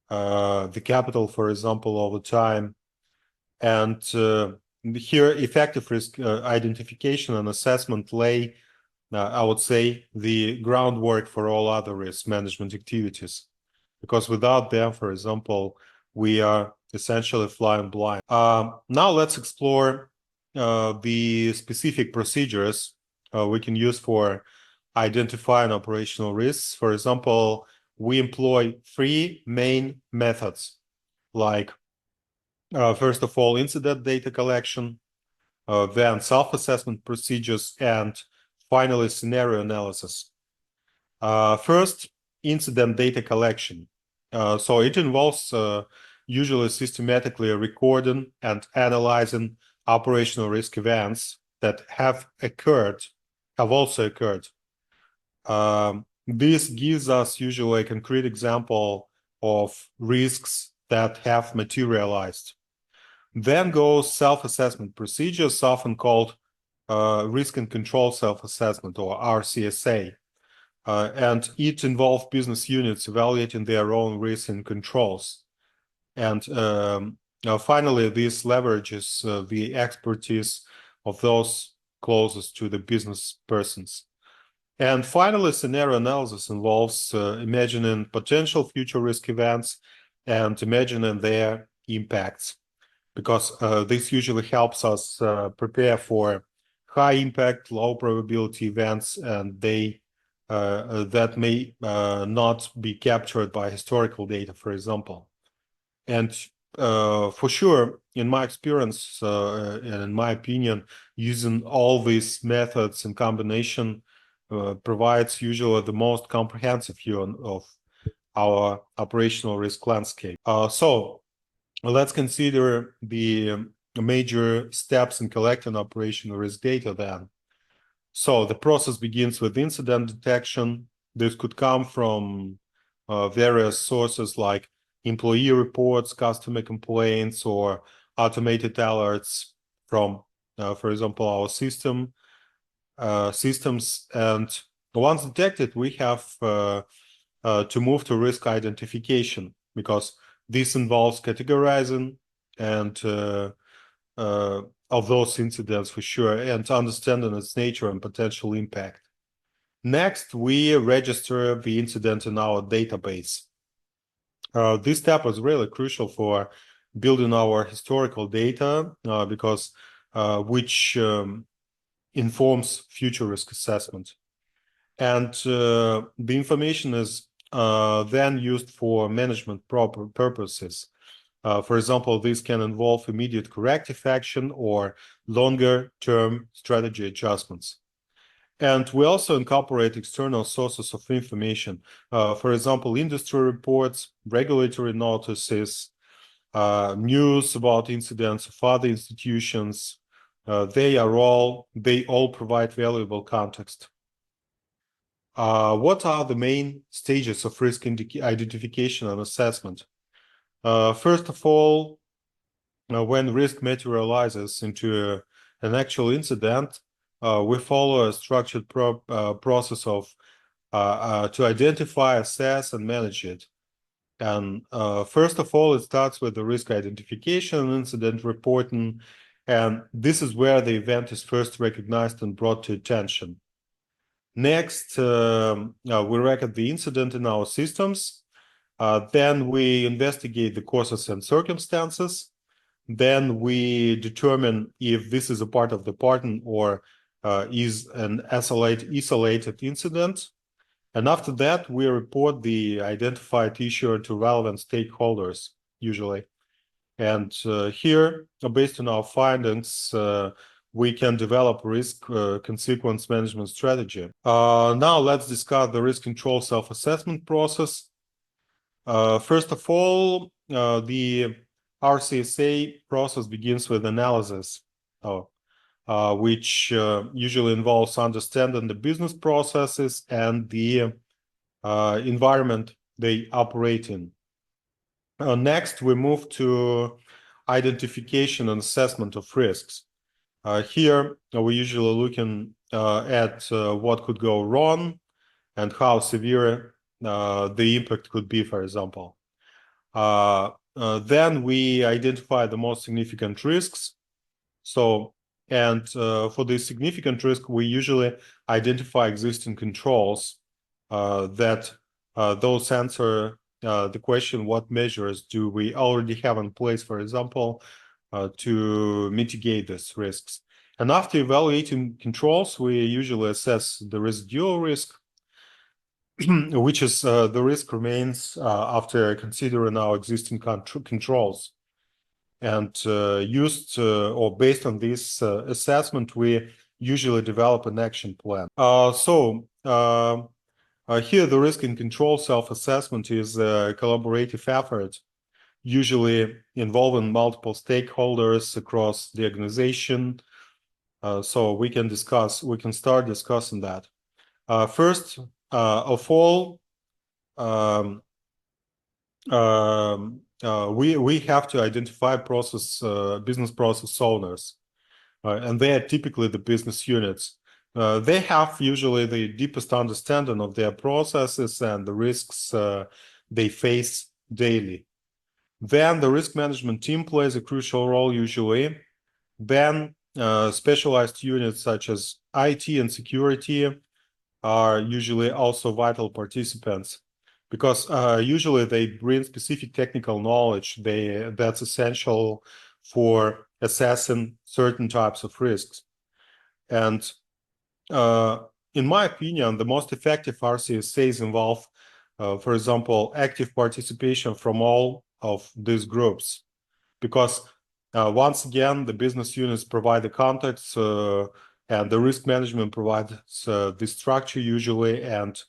the capital, for example, over time. And here, effective risk identification and assessment lay, I would say, the groundwork for all other risk management activities. Because without them, for example, we are essentially flying blind. Now let's explore the specific procedures we can use for identifying operational risks. For example, we employ three main methods, like first of all, incident data collection, then self-assessment procedures, and finally, scenario analysis. First, incident data collection. So it involves usually systematically recording and analyzing operational risk events that have also occurred. This gives us usually a concrete example of risks that have materialized. Then goes self-assessment procedures, often called risk and control self-assessment, or RCSA. And it involves business units evaluating their own risks and controls. And finally, this leverages the expertise of those closest to the business persons. And finally, scenario analysis involves imagining potential future risk events and imagining their impacts, because this usually helps us prepare for high impact, low probability events, and they that may not be captured by historical data, for example. And for sure, in my experience and in my opinion, using all these methods in combination provides usually the most comprehensive view of our operational risk landscape. So let's consider the major steps in collecting operational risk data then. So the process begins with incident detection. This could come from various sources like employee reports, customer complaints, or automated alerts from, for example, our systems. And once detected, we have to move to risk identification, because this involves categorizing and of those incidents for sure, and understanding its nature and potential impact. Next, we register the incident in our database. This step is really crucial for building our historical data because which informs future risk assessment. And the information is then used for management purposes. For example, this can involve immediate corrective action or longer-term strategy adjustments. And we also incorporate external sources of information. For example, industry reports, regulatory notices, news about incidents of other institutions. They all provide valuable context. What are the main stages of risk identification and assessment? First of all, when risk materializes into an actual incident, we follow a structured process of to identify, assess, and manage it. And first of all, it starts with the risk identification and incident reporting, and this is where the event is first recognized and brought to attention. Next, we record the incident in our systems. Then we investigate the causes and circumstances. Then we determine if this is a part of the pattern or is an isolated incident. And after that, we report the identified issue to relevant stakeholders, usually. And here, based on our findings, we can develop risk consequence management strategy. Now let's discuss the risk control self-assessment process. First of all, the RCSA process begins with analysis, which usually involves understanding the business processes and the environment they operate in. Next, we move to identification and assessment of risks. Here, we're usually looking at what could go wrong and how severe the impact could be, for example. Then we identify the most significant risks. So, and for the significant risk, we usually identify existing controls that those answer the question, what measures do we already have in place, for example, to mitigate these risks. And after evaluating controls, we usually assess the residual risk, which is the risk remains after considering our existing controls. And used or based on this assessment, we usually develop an action plan. Here, the risk and control self-assessment is a collaborative effort, usually involving multiple stakeholders across the organization. So we can start discussing that. First of all, we have to identify business process owners, and they are typically the business units. They have usually the deepest understanding of their processes and the risks they face daily. Then the risk management team plays a crucial role usually. Then specialized units such as IT and security are usually also vital participants, because usually they bring specific technical knowledge that's essential for assessing certain types of risks. And in my opinion, the most effective RCSAs involve, for example, active participation from all of these groups, because once again, the business units provide the context and the risk management provides the structure usually, and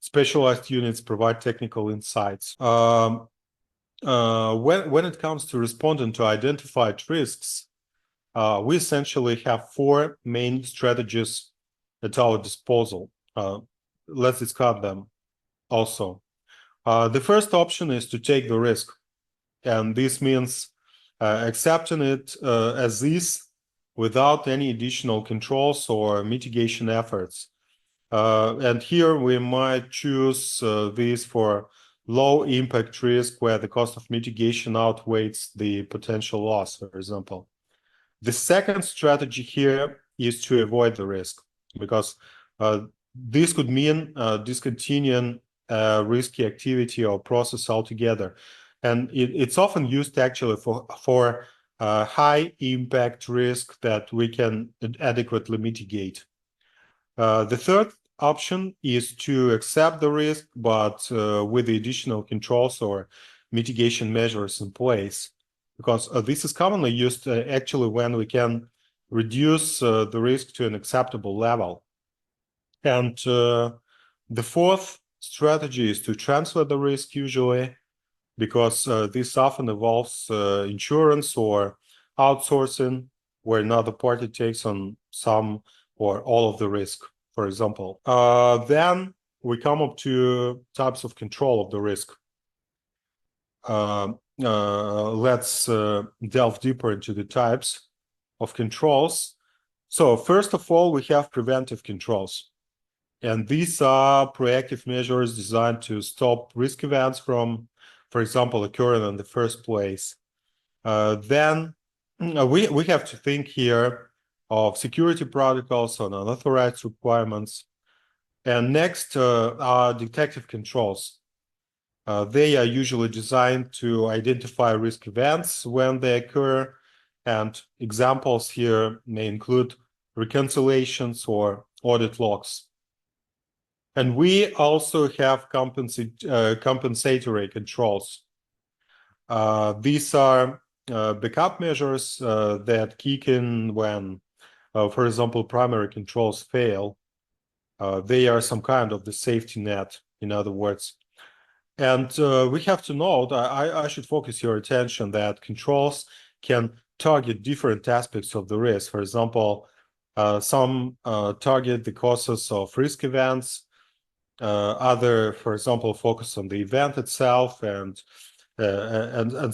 specialized units provide technical insights. When it comes to responding to identified risks, we essentially have four main strategies at our disposal. Let's discuss them also. The first option is to take the risk, and this means accepting it as is without any additional controls or mitigation efforts. And here we might choose this for low impact risk where the cost of mitigation outweighs the potential loss, for example. The second strategy here is to avoid the risk, because this could mean discontinuing risky activity or process altogether. And it's often used actually for high impact risk that we can adequately mitigate. The third option is to accept the risk, but with the additional controls or mitigation measures in place, because this is commonly used actually when we can reduce the risk to an acceptable level. And the fourth strategy is to transfer the risk usually, because this often involves insurance or outsourcing, where another party takes on some or all of the risk, for example. Then we come up to types of control of the risk. Let's delve deeper into the types of controls. So first of all, we have preventive controls. And these are proactive measures designed to stop risk events from, for example, occurring in the first place. Then we have to think here of security protocols on unauthorized requirements. And next are detective controls. They are usually designed to identify risk events when they occur. And examples here may include reconciliations or audit logs. And we also have compensatory controls. These are backup measures that kick in when, for example, primary controls fail. They are some kind of the safety net, in other words. And we have to note, I should focus your attention that controls can target different aspects of the risk. For example, some target the causes of risk events. Other, for example, focus on the event itself, and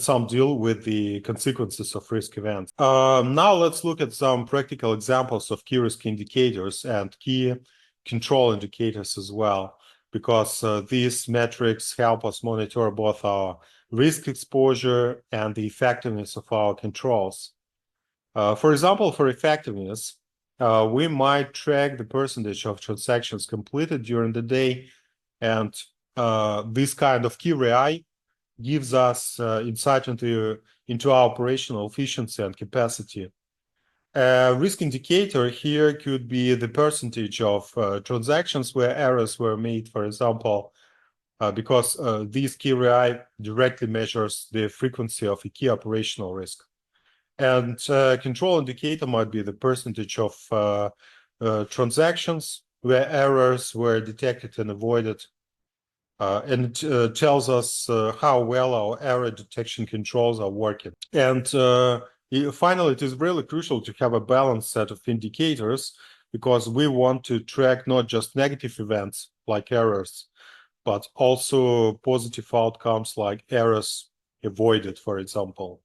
some deal with the consequences of risk events. Now let's look at some practical examples of key risk indicators and key control indicators as well, because these metrics help us monitor both our risk exposure and the effectiveness of our controls. For example, for effectiveness, we might track the percentage of transactions completed during the day, and this kind of KRI gives us insight into our operational efficiency and capacity. A risk indicator here could be the percentage of transactions where errors were made, for example, because this KRI directly measures the frequency of a key operational risk. And control indicator might be the percentage of transactions where errors were detected and avoided. And it tells us how well our error detection controls are working. And finally, it is really crucial to have a balanced set of indicators because we want to track not just negative events like errors, but also positive outcomes like errors avoided, for example.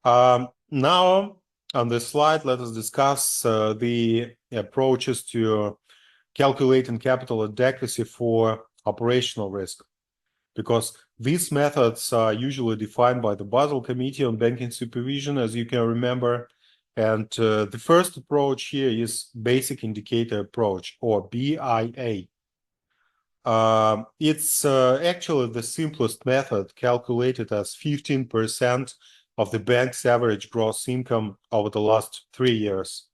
Now, on this slide, let us discuss the approaches to calculating capital adequacy for operational risk, because these methods are usually defined by the Basel Committee on Banking Supervision, as you can remember. And the first approach here is Basic Indicator Approach, or BIA. It's actually the simplest method, calculated as 15% of the bank's average gross income over the last 3 years.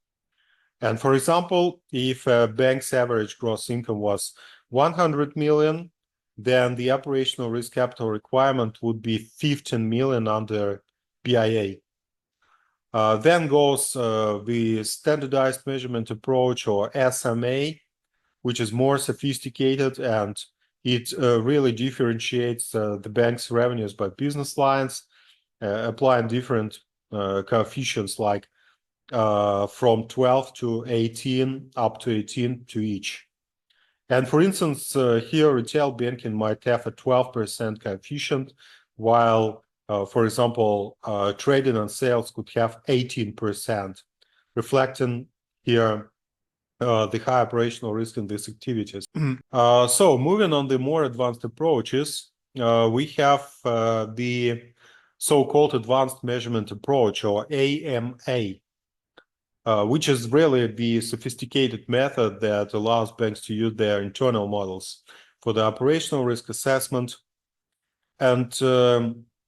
And for example, if a bank's average gross income was 100 million, then the operational risk capital requirement would be 15 million under BIA. Then goes the standardized measurement approach, or SMA, which is more sophisticated, and it really differentiates the bank's revenues by business lines, applying different coefficients like from 12 to 18 up to 18 to each. And for instance, here retail banking might have a 12% coefficient, while, for example, trading and sales could have 18%, reflecting here the high operational risk in these activities. So moving on the more advanced approaches, we have the so-called advanced measurement approach, or AMA. Which is really the sophisticated method that allows banks to use their internal models for the operational risk assessment. And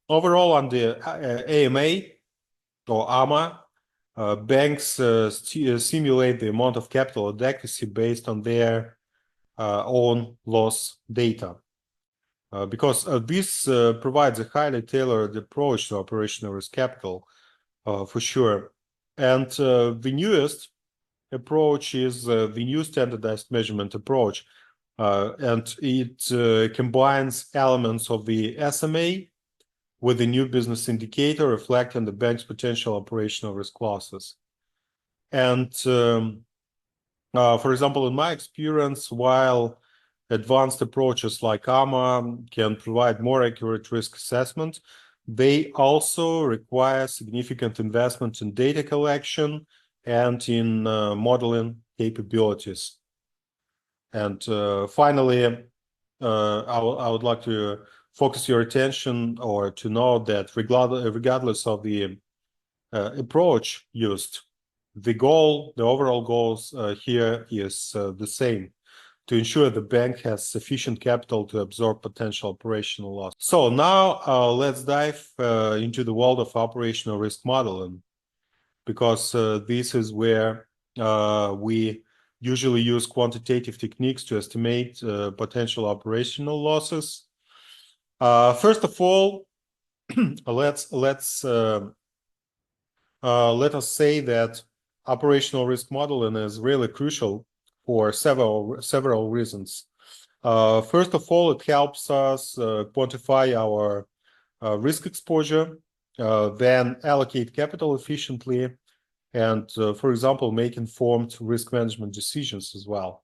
overall, on the AMA or AMA, banks simulate the amount of capital adequacy based on their own loss data. Because this provides a highly tailored approach to operational risk capital, for sure. And the newest approach is the new standardized measurement approach. And it combines elements of the SMA with the new business indicator reflecting the bank's potential operational risk losses. And for example, in my experience, while advanced approaches like AMA can provide more accurate risk assessment, they also require significant investment in data collection and in modeling capabilities. And finally, I would like to focus your attention, or to know that regardless of the approach used, the overall goals here is the same: to ensure the bank has sufficient capital to absorb potential operational loss. So now let's dive into the world of operational risk modeling, because this is where we usually use quantitative techniques to estimate potential operational losses. First of all, let us say that operational risk modeling is really crucial for several reasons. First of all, it helps us quantify our risk exposure, then allocate capital efficiently, and, for example, make informed risk management decisions as well.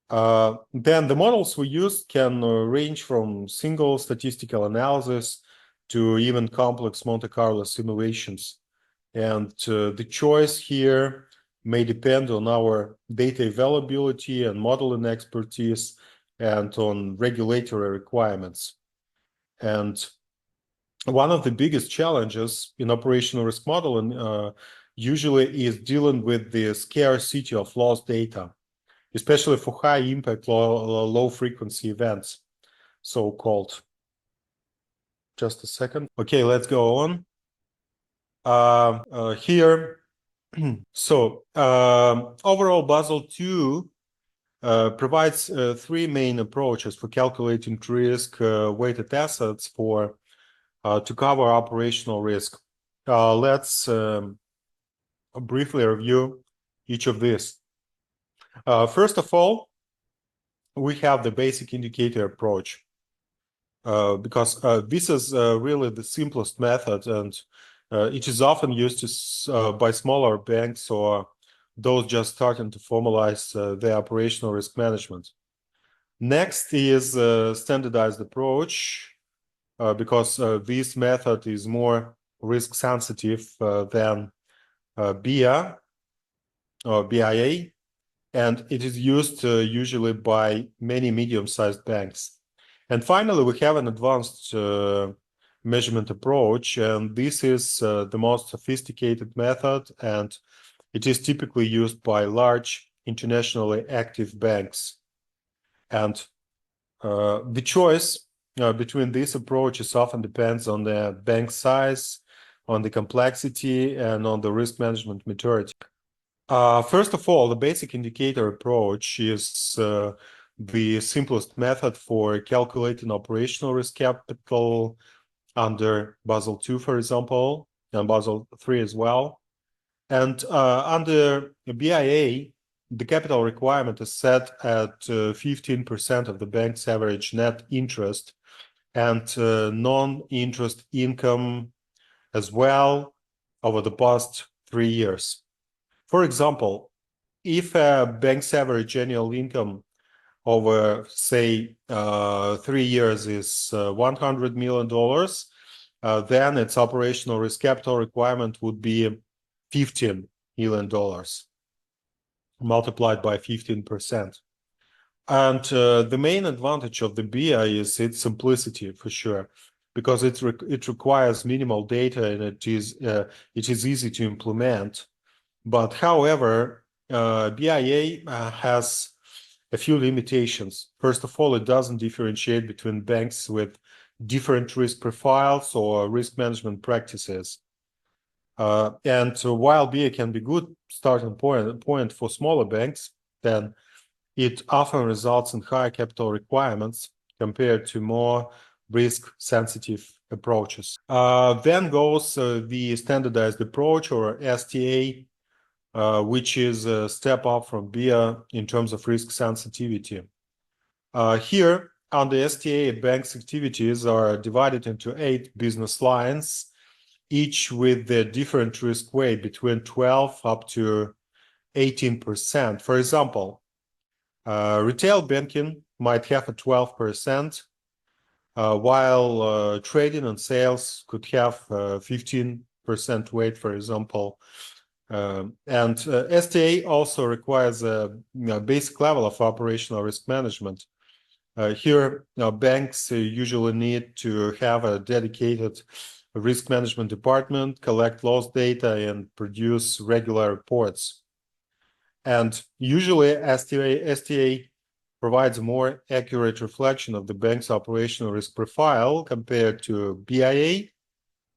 Then the models we use can range from single statistical analysis to even complex Monte Carlo simulations. And the choice here may depend on our data availability and modeling expertise, and on regulatory requirements. And one of the biggest challenges in operational risk modeling usually is dealing with the scarcity of loss data, especially for high impact, low frequency events, so-called. Just a second. Okay, let's go on. Here, so overall, Basel II provides three main approaches for calculating risk weighted assets for to cover operational risk. Let's briefly review each of these. First of all, we have the basic indicator approach because this is really the simplest method, and it is often used by smaller banks or those just starting to formalize their operational risk management. Next is standardized approach because this method is more risk sensitive than BIA or BIA, and it is used usually by many medium-sized banks. And finally, we have an advanced measurement approach, and this is the most sophisticated method, and it is typically used by large internationally active banks. And the choice between these approaches often depends on the bank size, on the complexity, and on the risk management maturity. First of all, the basic indicator approach is the simplest method for calculating operational risk capital under Basel II, for example, and Basel III as well. And under BIA, the capital requirement is set at 15% of the bank's average net interest and non-interest income as well over the past 3 years. For example, if a bank's average annual income over, say, 3 years is $100 million, then its operational risk capital requirement would be $15 million multiplied by 15%. And the main advantage of the BIA is its simplicity, for sure, because it requires minimal data and it is easy to implement. But however, BIA has a few limitations. First of all, it doesn't differentiate between banks with different risk profiles or risk management practices. And while BIA can be good starting point for smaller banks, then it often results in higher capital requirements compared to more risk-sensitive approaches. Then goes the standardized approach, or STA, which is a step up from BIA in terms of risk sensitivity. Here, on the STA, banks' activities are divided into 8 business lines, each with the different risk weight between 12 up to 18%. For example, retail banking might have a 12%, while trading and sales could have 15% weight, for example. And STA also requires a basic level of operational risk management. Here, banks usually need to have a dedicated risk management department, collect loss data, and produce regular reports. And usually, STA provides a more accurate reflection of the bank's operational risk profile compared to BIA,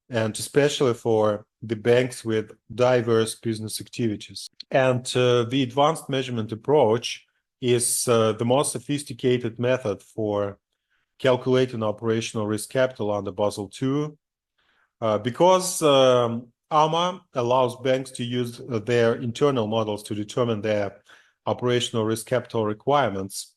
and especially for the banks with diverse business activities. And the advanced measurement approach is the most sophisticated method for calculating operational risk capital under Basel II, because AMA allows banks to use their internal models to determine their operational risk capital requirements.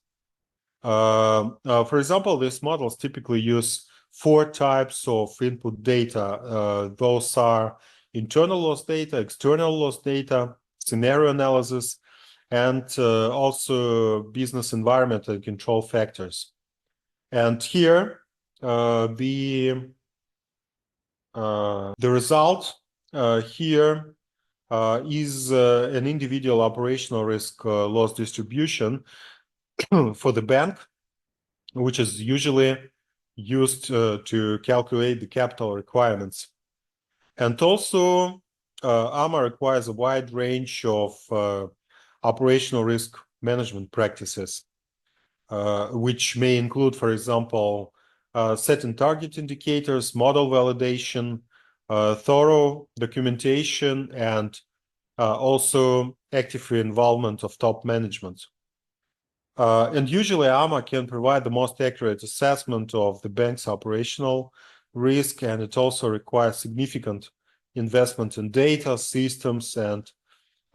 For example, these models typically use 4 types of input data. Those are internal loss data, external loss data, scenario analysis, and also business environment and control factors. And here, the result here is an individual operational risk loss distribution for the bank, which is usually used to calculate the capital requirements. And also, AMA requires a wide range of operational risk management practices, which may include, for example, setting target indicators, model validation, thorough documentation, and also active involvement of top management. And usually AMA can provide the most accurate assessment of the bank's operational risk, and it also requires significant investment in data systems and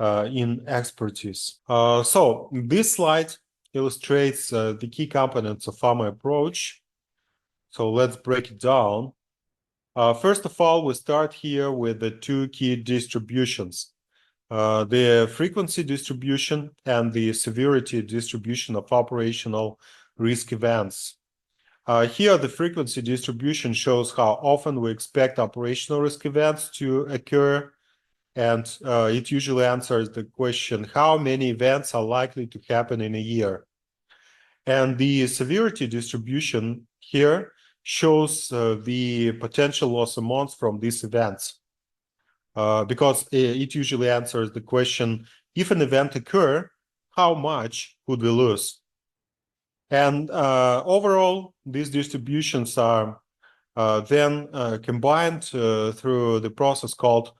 in expertise. So this slide illustrates the key components of AMA approach. So let's break it down. First of all, we start here with the two key distributions. The frequency distribution and the severity distribution of operational risk events. Here, the frequency distribution shows how often we expect operational risk events to occur, and it usually answers the question, how many events are likely to happen in a year? And the severity distribution here shows the potential loss amounts from these events. Because it usually answers the question, if an event occur, how much would we lose? And overall, these distributions are then combined through the process called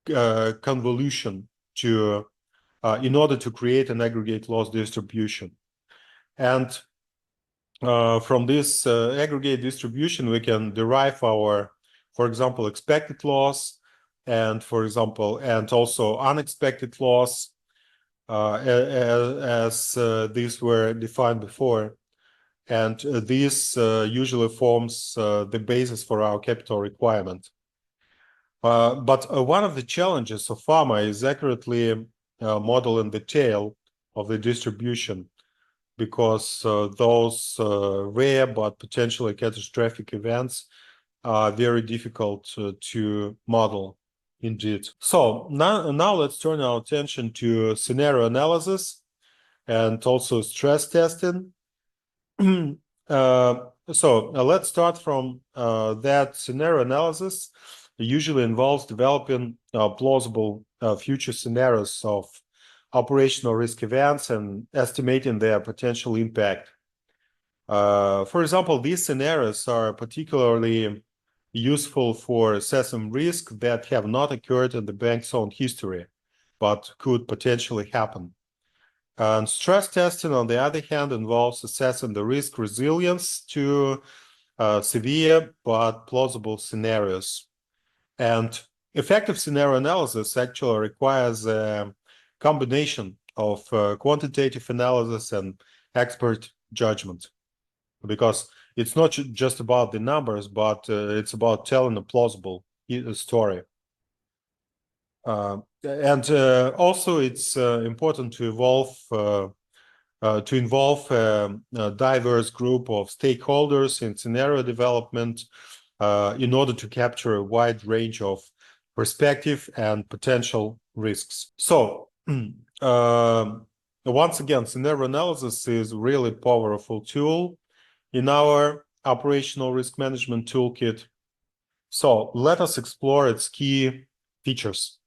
convolution in order to create an aggregate loss distribution. And from this aggregate distribution, we can derive our, for example, expected loss, and also unexpected loss, as these were defined before. And this usually forms the basis for our capital requirement. But one of the challenges of AMA is accurately modeling the tail of the distribution, because those rare but potentially catastrophic events are very difficult to model indeed. So now let's turn our attention to scenario analysis and also stress testing. Let's start from that. Scenario analysis usually involves developing plausible future scenarios of operational risk events and estimating their potential impact. For example, these scenarios are particularly useful for assessing risks that have not occurred in the bank's own history, but could potentially happen. And stress testing, on the other hand, involves assessing the risk resilience to severe but plausible scenarios. And effective scenario analysis actually requires a combination of quantitative analysis and expert judgment, because it's not just about the numbers, but it's about telling a plausible story. And also, it's important to involve a diverse group of stakeholders in scenario development in order to capture a wide range of perspective and potential risks. So, once again, scenario analysis is a really powerful tool in our operational risk management toolkit. So let us explore its key features.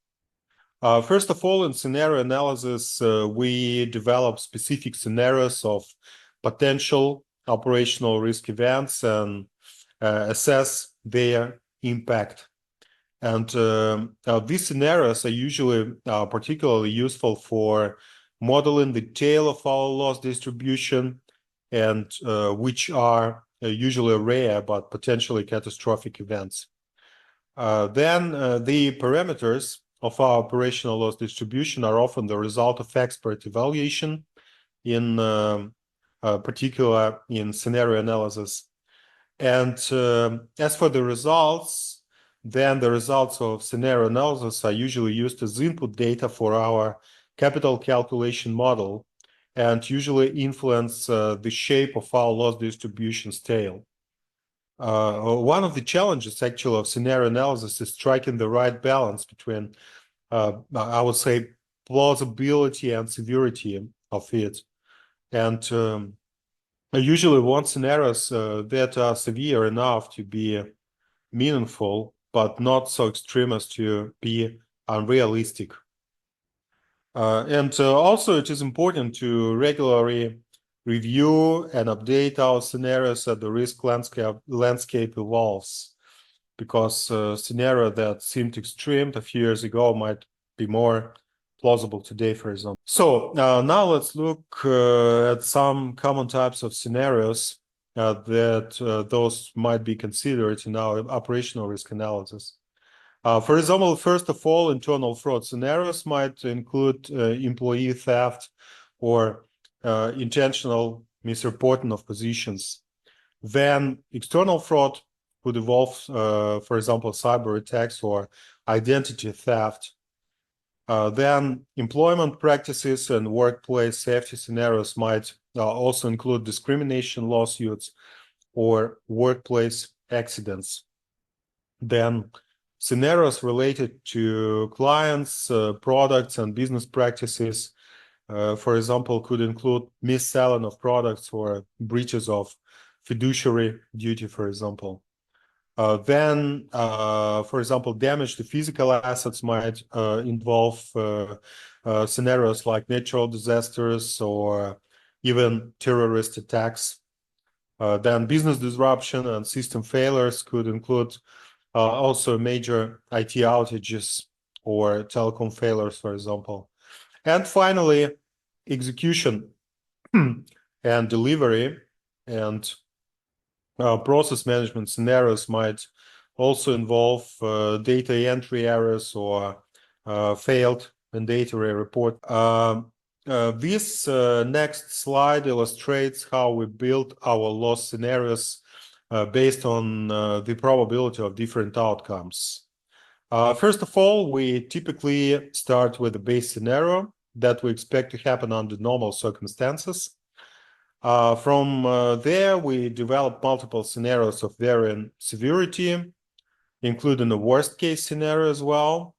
First of all, in scenario analysis, we develop specific scenarios of potential operational risk events and assess their impact. And these scenarios are usually particularly useful for modeling the tail of our loss distribution, and which are usually rare but potentially catastrophic events. Then the parameters of our operational loss distribution are often the result of expert evaluation, in particular in scenario analysis. And as for the results, then the results of scenario analysis are usually used as input data for our capital calculation model, and usually influence the shape of our loss distribution tail. One of the challenges actually of scenario analysis is striking the right balance between, I would say, plausibility and severity of it. And I usually want scenarios that are severe enough to be meaningful, but not so extreme as to be unrealistic. And also, it is important to regularly review and update our scenarios as the risk landscape evolves. because a scenario that seemed extreme a few years ago might be more plausible today, for example. So now let's look at some common types of scenarios that those might be considered in our operational risk analysis. For example, first of all, internal fraud scenarios might include employee theft or intentional misreporting of positions. Then external fraud would involve, for example, cyber attacks or identity theft. Then employment practices and workplace safety scenarios might also include discrimination lawsuits or workplace accidents. Then scenarios related to clients, products, and business practices, for example, could include mis-selling of products or breaches of fiduciary duty, for example. Then, for example, damage to physical assets might involve scenarios like natural disasters or even terrorist attacks. Then business disruption and system failures could include also major IT outages or telecom failures, for example. And finally, execution and delivery and process management scenarios might also involve data entry errors or failed mandatory report. This next slide illustrates how we build our loss scenarios based on the probability of different outcomes. First of all, we typically start with a base scenario that we expect to happen under normal circumstances. From there, we develop multiple scenarios of varying severity, including a worst case scenario as well.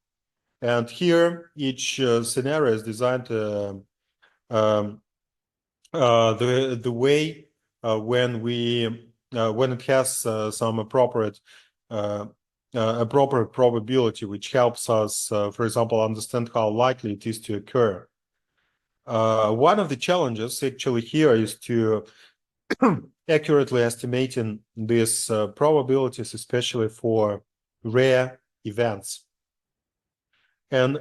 And here, each scenario is designed the way when it has some appropriate probability, which helps us, for example, understand how likely it is to occur. One of the challenges actually here is to accurately estimating these probabilities, especially for rare events. And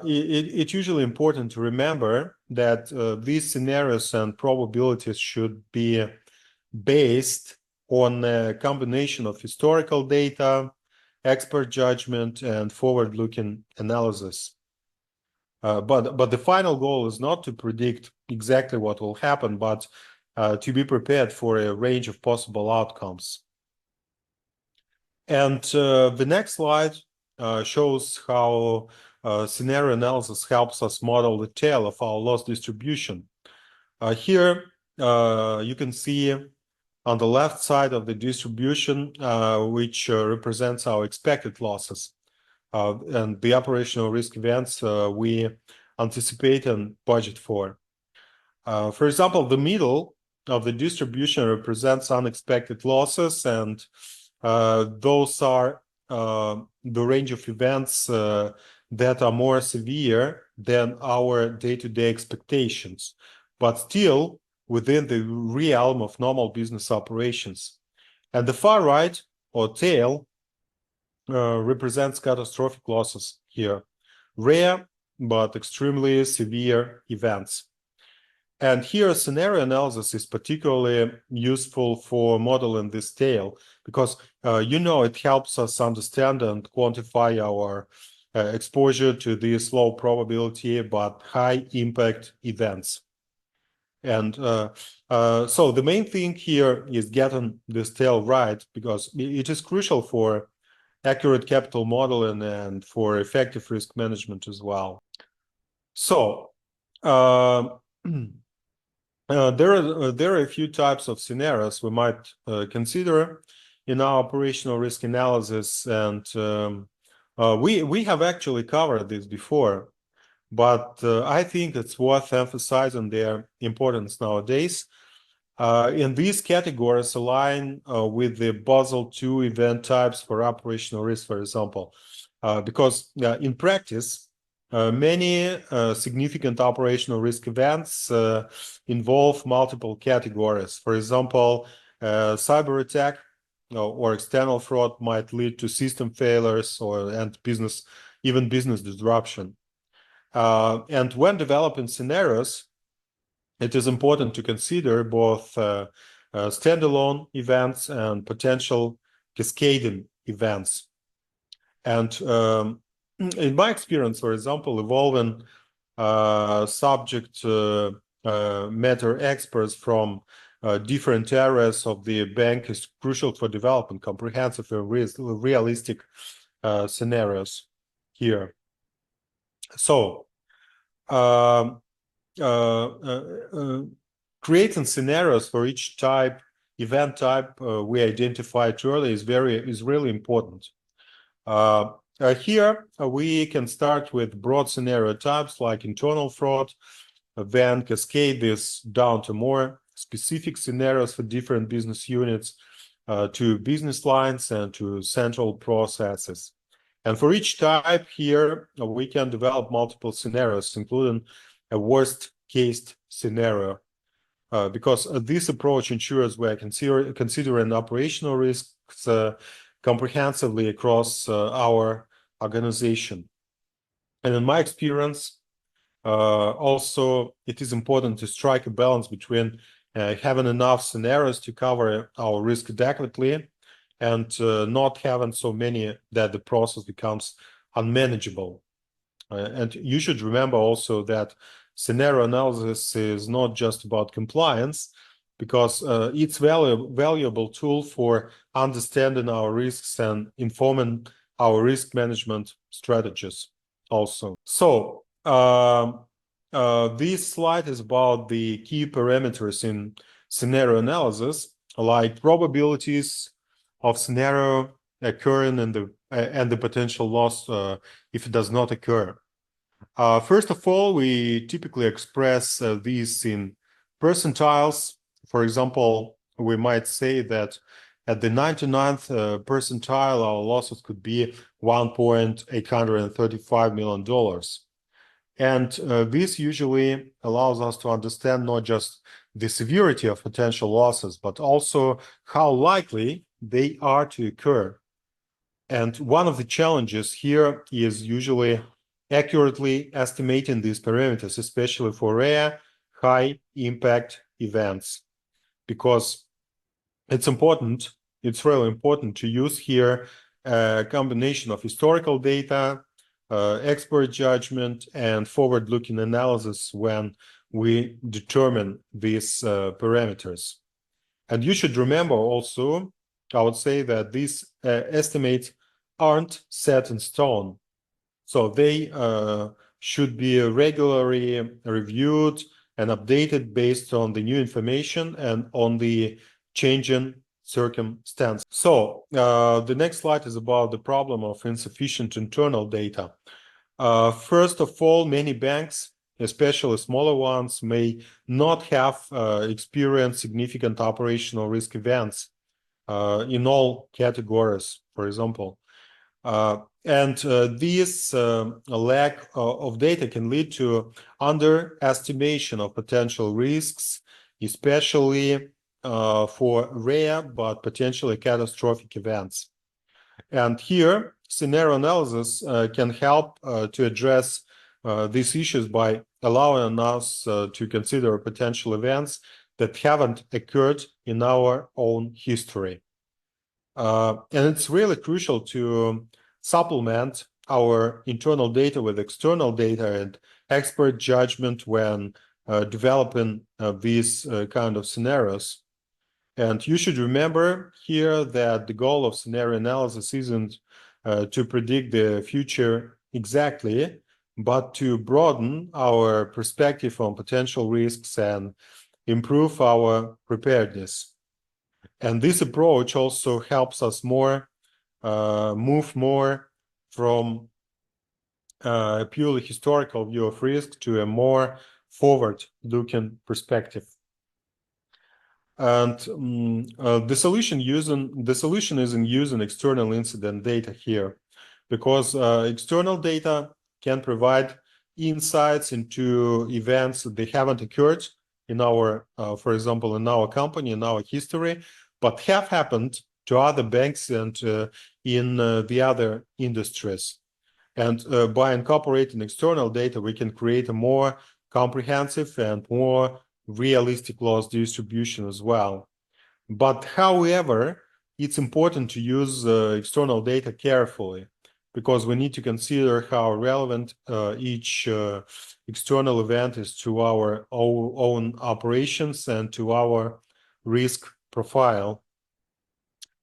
it's usually important to remember that these scenarios and probabilities should be based on a combination of historical data, expert judgment, and forward-looking analysis. But the final goal is not to predict exactly what will happen, but to be prepared for a range of possible outcomes. And the next slide shows how scenario analysis helps us model the tail of our loss distribution. Here, you can see on the left side of the distribution, which represents our expected losses and the operational risk events we anticipate and budget for. For example, the middle of the distribution represents unexpected losses, and those are the range of events that are more severe than our day-to-day expectations, but still within the realm of normal business operations. And the far right, or tail, represents catastrophic losses here, rare but extremely severe events. And here, scenario analysis is particularly useful for modeling this tail because, it helps us understand and quantify our exposure to these low probability but high impact events. And so the main thing here is getting this tail right because it is crucial for accurate capital modeling and for effective risk management as well. So there are a few types of scenarios we might consider in our operational risk analysis, and we have actually covered this before, but I think it's worth emphasizing their importance nowadays. And these categories align with the Basel II event types for operational risk, for example, because in practice, many significant operational risk events involve multiple categories. For example, cyber attack or external fraud might lead to system failures and even business disruption. And when developing scenarios, it is important to consider both standalone events and potential cascading events. And in my experience, for example, evolving subject matter experts from different areas of the bank is crucial for developing comprehensive and realistic scenarios here. So, creating scenarios for each event type we identified earlier is really important. Here we can start with broad scenario types like internal fraud, then cascade this down to more specific scenarios for different business units, to business lines and to central processes. And for each type here, we can develop multiple scenarios, including a worst case scenario, because this approach ensures we are considering operational risks comprehensively across our organization. And in my experience, also, it is important to strike a balance between having enough scenarios to cover our risk adequately and not having so many that the process becomes unmanageable. And you should remember also that scenario analysis is not just about compliance, because it's a valuable tool for understanding our risks and informing our risk management strategies also. So this slide is about the key parameters in scenario analysis, like probabilities of scenario occurring and the potential loss if it does not occur. First of all, we typically express these in percentiles. For example, we might say that at the 99th percentile, our losses could be $1.835 million. And this usually allows us to understand not just the severity of potential losses, but also how likely they are to occur. And one of the challenges here is usually accurately estimating these parameters, especially for rare, high-impact events, because it's really important to use here a combination of historical data, expert judgment, and forward-looking analysis when we determine these parameters. And you should remember also, I would say that these estimates aren't set in stone. So they should be regularly reviewed and updated based on the new information and on the changing circumstances. So the next slide is about the problem of insufficient internal data. First of all, many banks, especially smaller ones, may not have experienced significant operational risk events in all categories, for example. And this lack of data can lead to underestimation of potential risks, especially for rare but potentially catastrophic events. And here, scenario analysis can help to address these issues by allowing us to consider potential events that haven't occurred in our own history. And it's really crucial to supplement our internal data with external data and expert judgment when developing these kind of scenarios. And you should remember here that the goal of scenario analysis isn't to predict the future exactly, but to broaden our perspective on potential risks and improve our preparedness. And this approach also helps us move more from a purely historical view of risk to a more forward-looking perspective. And the solution is in using external incident data here, because external data can provide insights into events that they haven't occurred in our, for example, in our company, in our history, but have happened to other banks and in the other industries. And by incorporating external data, we can create a more comprehensive and more realistic loss distribution as well. But however, it's important to use external data carefully, because we need to consider how relevant each external event is to our own operations and to our risk profile.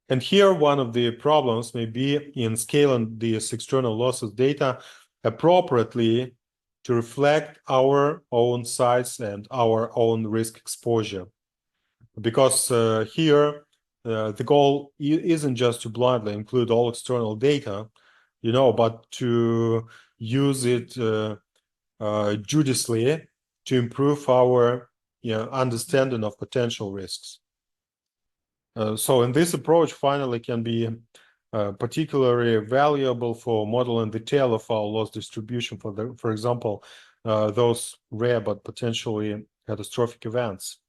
And here, one of the problems may be in scaling these external losses data appropriately to reflect our own size and our own risk exposure. Because here, the goal isn't just to blindly include all external data, but to use it judiciously to improve our understanding of potential risks. So in this approach finally can be particularly valuable for modeling the tail of our loss distribution for example, those rare but potentially catastrophic events.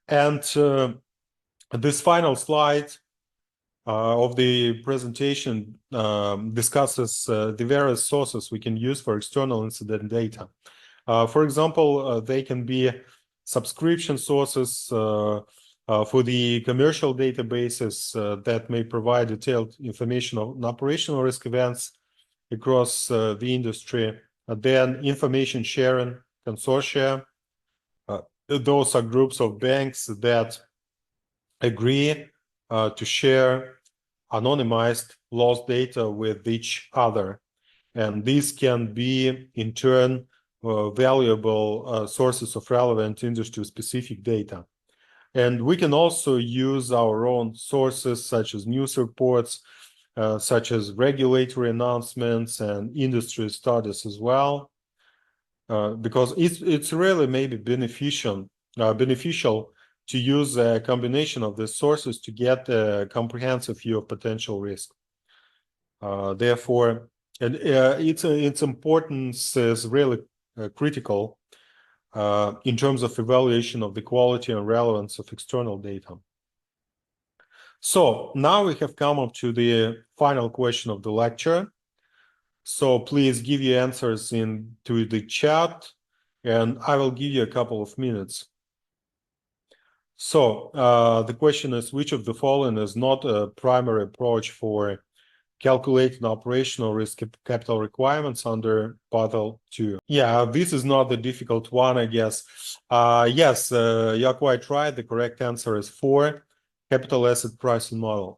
And this final slide of the presentation discusses the various sources we can use for external incident data. For example, they can be subscription sources for the commercial databases that may provide detailed information on operational risk events across the industry. Then information sharing consortia. Those are groups of banks that agree to share anonymized loss data with each other. And these can be, in turn, valuable sources of relevant industry-specific data. And we can also use our own sources, such as news reports, such as regulatory announcements and industry studies as well, because it's really maybe beneficial to use a combination of the sources to get a comprehensive view of potential risk. Therefore, and its importance is really critical in terms of evaluation of the quality and relevance of external data. So now we have come up to the final question of the lecture. So please give your answers into the chat, and I will give you a couple of minutes. So the question is, which of the following is not a primary approach for calculating operational risk capital requirements under Basel II? Yeah, this is not the difficult one, I guess. Yes, you're quite right. The correct answer is 4, capital asset pricing model.